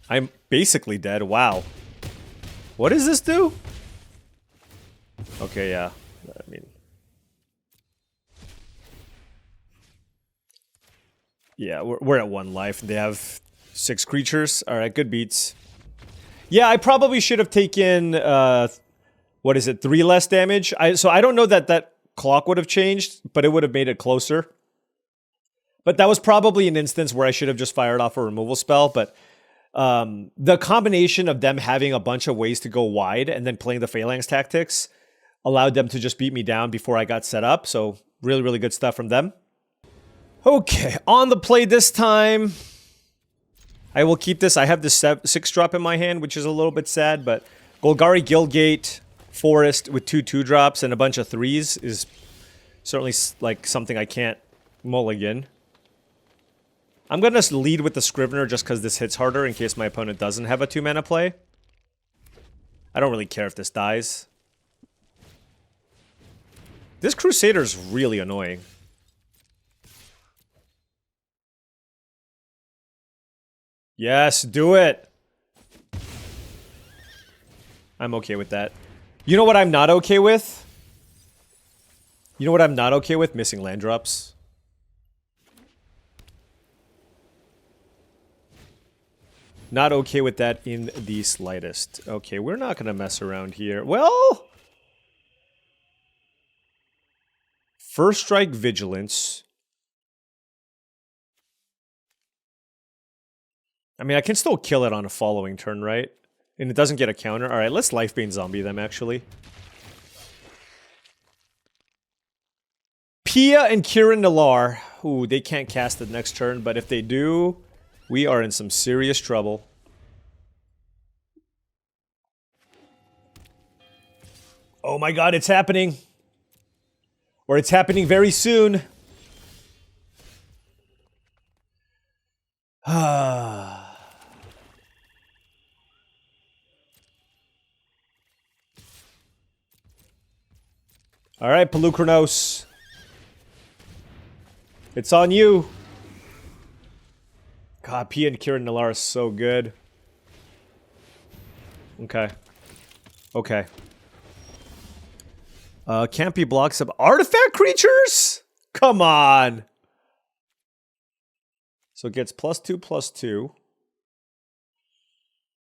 I'm basically dead. Wow. What does this do? Okay, yeah. I mean... Yeah, we're at 1 life. They have 6 creatures. Alright, good beats. Yeah, I probably should have taken, what is it, 3 less damage? So I don't know that that clock would have changed, but it would have made it closer. But that was probably an instance where I should have just fired off a removal spell, but the combination of them having a bunch of ways to go wide and then playing the Phalanx tactics allowed them to just beat me down before I got set up, so really, really good stuff from them. Okay, on the play this time. I will keep this. I have the 6-drop in my hand, which is a little bit sad, but Golgari Guildgate Forest with 2 2-drops and a bunch of 3s is certainly like something I can't mulligan. I'm going to lead with the Scrivener just because this hits harder in case my opponent doesn't have a 2-mana play. I don't really care if this dies. This Crusader's really annoying. Yes, do it! I'm okay with that. You know what I'm not okay with? You know what I'm not okay with? Missing land drops. Not okay with that in the slightest. Okay, we're not gonna mess around here. Well... First Strike Vigilance. I mean, I can still kill it on a following turn, right? And it doesn't get a counter. Alright, let's Lifebane Zombie them, actually. Pia and Kiran Nalar. Ooh, they can't cast it next turn, but if they do, we are in some serious trouble. Oh my god, it's happening! Or it's happening very soon. Ah. Alright, Pelukronos. It's on you. God, Pia and Kiran Nalar is so good. Okay. Okay. Can't be blocked sub artifact creatures? Come on. So it gets +2/+2.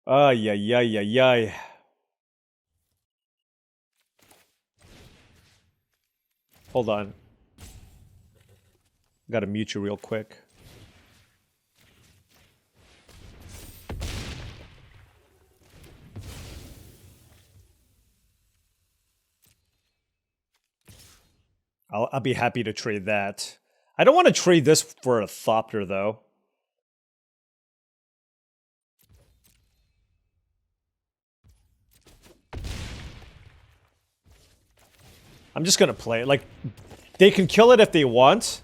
Ay, ay, ay, ay, ay. Hold on. Gotta mute you real quick. I'll be happy to trade that. I don't want to trade this for a Thopter, though. I'm just gonna play it. Like, they can kill it if they want.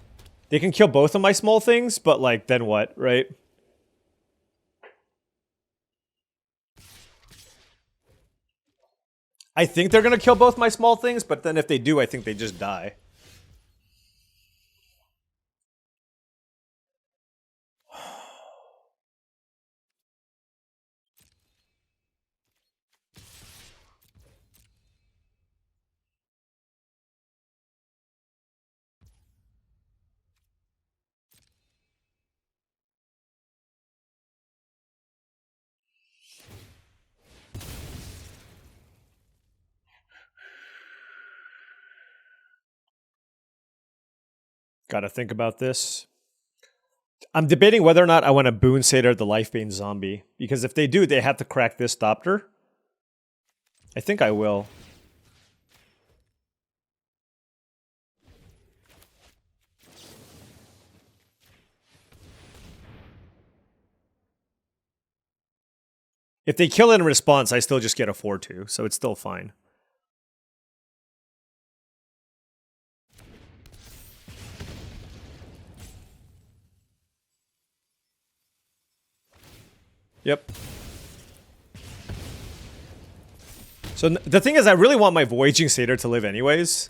They can kill both of my small things, but, like, then what, right? I think they're gonna kill both my small things, but then if they do, I think they just die. Gotta think about this. I'm debating whether or not I want to Boon Satyr the Lifebane Zombie. Because if they do, they have to crack this Thopter. I think I will. If they kill it in response, I still just get a 4/2, so it's still fine. Yep. So the thing is, I really want my Voyaging Satyr to live anyways.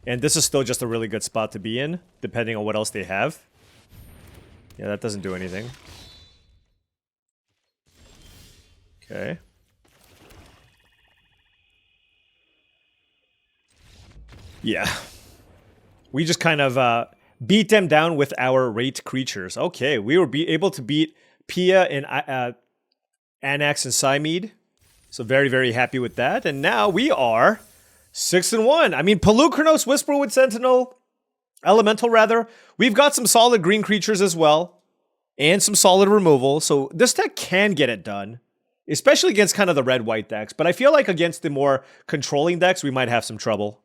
And this is still just a really good spot to be in, depending on what else they have. Yeah, that doesn't do anything. Okay. Yeah. We just kind of beat them down with our rate creatures. Okay, we were able to beat Pia and Anax and Cymede. So very, very happy with that. And now we are 6-1. I mean, Paulcheon, Whisperwood Sentinel, Elemental rather. We've got some solid green creatures as well. And some solid removal. So this deck can get it done. Especially against kind of the red-white decks. But I feel like against the more controlling decks, we might have some trouble.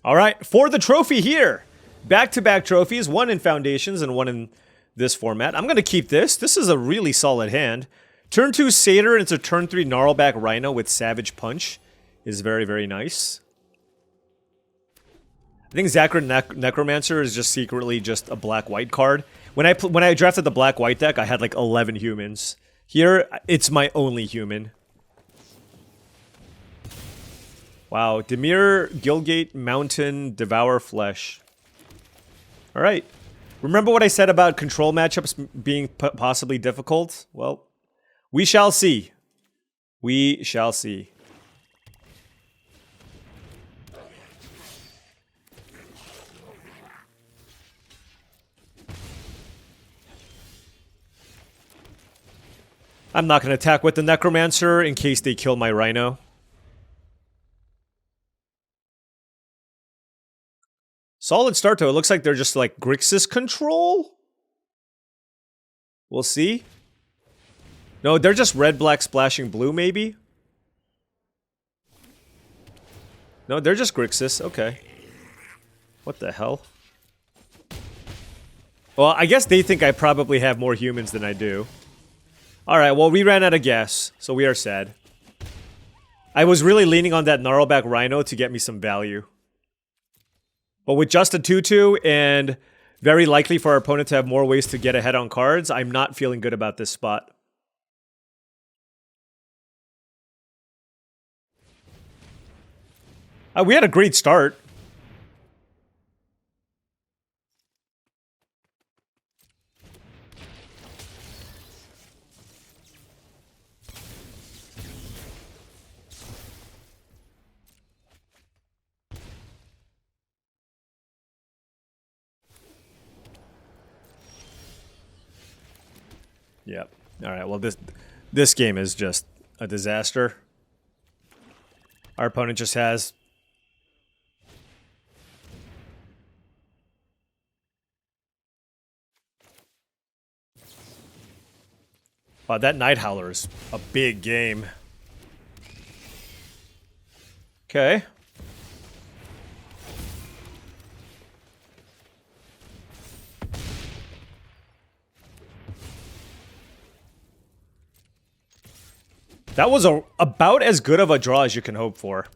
All right, for the trophy here. Back-to-back trophies, one in Foundations and one in this format. I'm going to keep this. This is a really solid hand. Turn 2 Satyr into turn 3 Gnarlback Rhino with Savage Punch is very, very nice. I think Zacrid Necromancer is just secretly just a black-white card. When I drafted the black-white deck, I had like 11 humans. Here, it's my only human. Wow, Dimir, Gilgate, Mountain, Devour Flesh. Alright. Remember what I said about control matchups being possibly difficult? Well, we shall see. We shall see. I'm not going to attack with the Necromancer in case they kill my Rhino. Solid start to it. Looks like they're just like Grixis control. We'll see. No, they're just red, black, splashing blue, maybe. No, they're just Grixis. Okay. What the hell? Well, I guess they think I probably have more humans than I do. Alright, well, we ran out of gas, so we are sad. I was really leaning on that Gnarlback Rhino to get me some value. But with just a 2-2 and very likely for our opponent to have more ways to get ahead on cards, I'm not feeling good about this spot. We had a great start. Yep. All right. Well, this game is just a disaster. Our opponent just has wow, that Night Howler is a big game. Okay. That was about as good of a draw as you can hope for.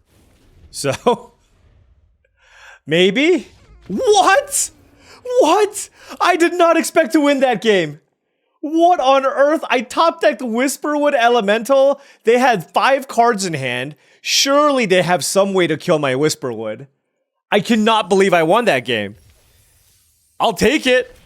So, maybe? What? What? I did not expect to win that game. What on earth? I top decked Whisperwood Elemental. They had 5 cards in hand. Surely they have some way to kill my Whisperwood. I cannot believe I won that game. I'll take it.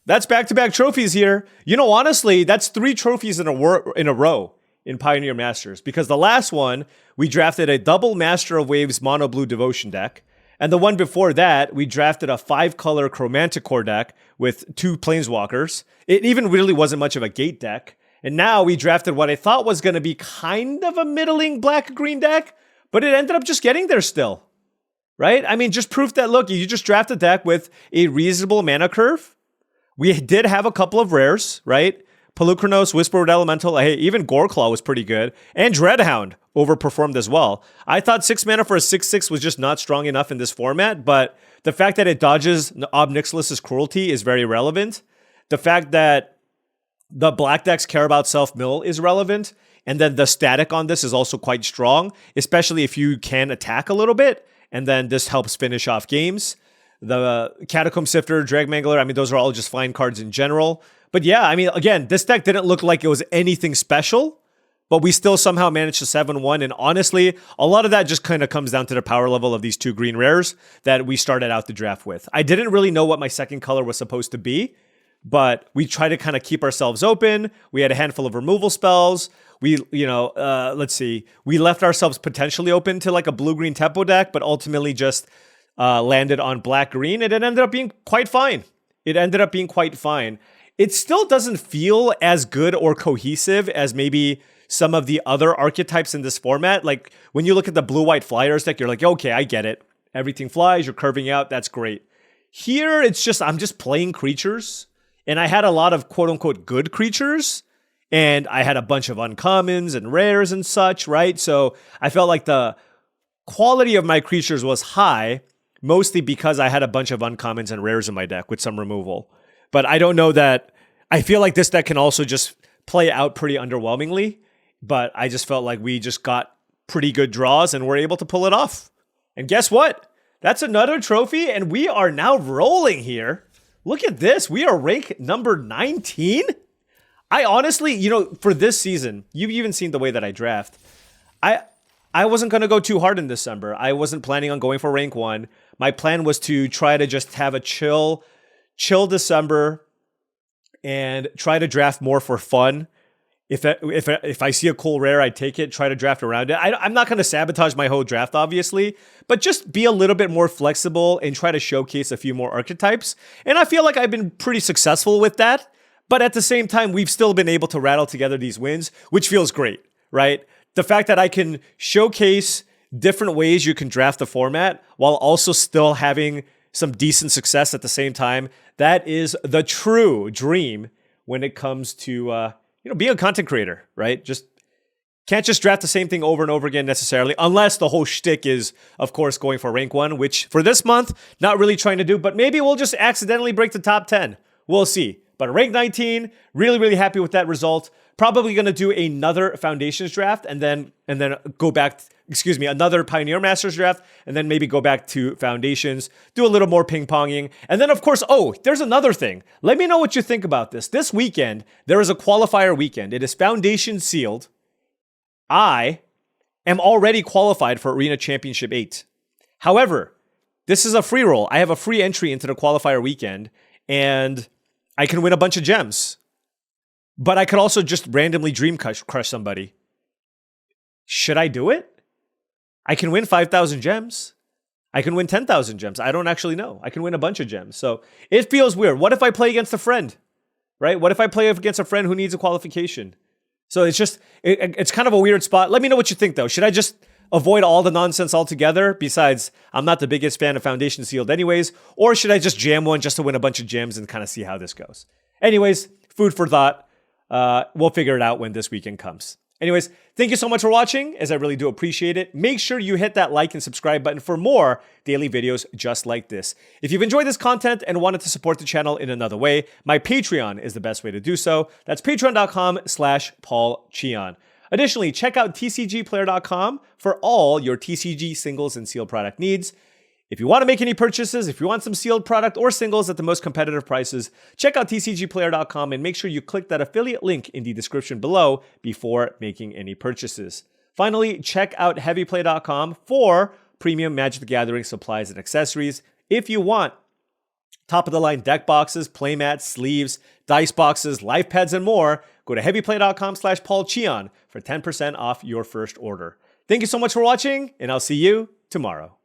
That's back-to-back trophies here. You know, honestly, that's 3 trophies in a row in Pioneer Masters, because the last one, we drafted a double Master of Waves Mono Blue Devotion deck, and the one before that, we drafted a 5-color Chromanticore deck with 2 Planeswalkers. It even really wasn't much of a gate deck, and now we drafted what I thought was going to be kind of a middling black-green deck, but it ended up just getting there still, right? I mean, just proof that, look, you just draft a deck with a reasonable mana curve. We did have a couple of rares, right? Paulcheon, Whisperwood Elemental, hey, even Goreclaw was pretty good. And Dreadhound overperformed as well. I thought 6 mana for a 6/6 was just not strong enough in this format, but the fact that it dodges Ob Nixilis' Cruelty is very relevant. The fact that the black decks care about self-mill is relevant. And then the static on this is also quite strong, especially if you can attack a little bit. And then this helps finish off games. The Catacomb Sifter, Dragmangler, I mean, those are all just fine cards in general. But yeah, I mean, again, this deck didn't look like it was anything special, but we still somehow managed to 7-1. And honestly, a lot of that just kind of comes down to the power level of these 2 green rares that we started out the draft with. I didn't really know what my second color was supposed to be, but we try to kind of keep ourselves open. We had a handful of removal spells. We, let's see. We left ourselves potentially open to like a blue-green tempo deck, but ultimately just landed on black-green, and it ended up being quite fine. It still doesn't feel as good or cohesive as maybe some of the other archetypes in this format. Like when you look at the blue-white flyers deck, you're like, okay, I get it. Everything flies, you're curving out, that's great. Here, it's just, I'm just playing creatures, and I had a lot of quote-unquote good creatures, and I had a bunch of uncommons and rares and such, right? So I felt like the quality of my creatures was high, mostly because I had a bunch of uncommons and rares in my deck with some removal. But I don't know that, I feel like this deck can also just play out pretty underwhelmingly, but I just felt like we just got pretty good draws and were able to pull it off. And guess what? That's another trophy, and we are now rolling here. Look at this. We are rank number 19. I honestly, for this season, you've even seen the way that I draft. I wasn't going to go too hard in December. I wasn't planning on going for rank 1. My plan was to try to just have a chill December and try to draft more for fun. If I see a cool rare, I take it, try to draft around it. I'm not going to sabotage my whole draft, obviously, but just be a little bit more flexible and try to showcase a few more archetypes. And I feel like I've been pretty successful with that. But at the same time, we've still been able to rattle together these wins, which feels great, right? The fact that I can showcase different ways you can draft the format while also still having some decent success at the same time, that is the true dream when it comes to being a content creator, right? Can't just draft the same thing over and over again necessarily, unless the whole shtick is, of course, going for rank 1, which for this month, not really trying to do, but maybe we'll just accidentally break the top 10. We'll see. But rank 19, really, really happy with that result. Probably going to do another Foundations draft and then go back, another Pioneer Masters draft, and then maybe go back to Foundations, do a little more ping-ponging. And then, of course, there's another thing. Let me know what you think about this. This weekend, there is a qualifier weekend. It is Foundation sealed. I am already qualified for Arena Championship 8. However, this is a free roll. I have a free entry into the qualifier weekend, and I can win a bunch of gems. But I could also just randomly dream crush somebody. Should I do it? I can win 5,000 gems. I can win 10,000 gems. I don't actually know. I can win a bunch of gems. So it feels weird. What if I play against a friend? Right? What if I play against a friend who needs a qualification? So it's just, it's kind of a weird spot. Let me know what you think, though. Should I just avoid all the nonsense altogether? Besides, I'm not the biggest fan of Foundation Sealed anyways. Or should I just jam one just to win a bunch of gems and kind of see how this goes? Anyways, food for thought. We'll figure it out when this weekend comes. Anyways, thank you so much for watching, as I really do appreciate it. Make sure you hit that like and subscribe button for more daily videos just like this. If you've enjoyed this content and wanted to support the channel in another way, my Patreon is the best way to do so. That's patreon.com/paulcheon. Additionally, check out tcgplayer.com for all your TCG singles and sealed product needs. If you want to make any purchases, if you want some sealed product or singles at the most competitive prices, check out tcgplayer.com and make sure you click that affiliate link in the description below before making any purchases. Finally, check out heavyplay.com for premium Magic the Gathering supplies and accessories. If you want top-of-the-line deck boxes, playmats, sleeves, dice boxes, life pads, and more, go to heavyplay.com/paulcheon for 10% off your first order. Thank you so much for watching, and I'll see you tomorrow.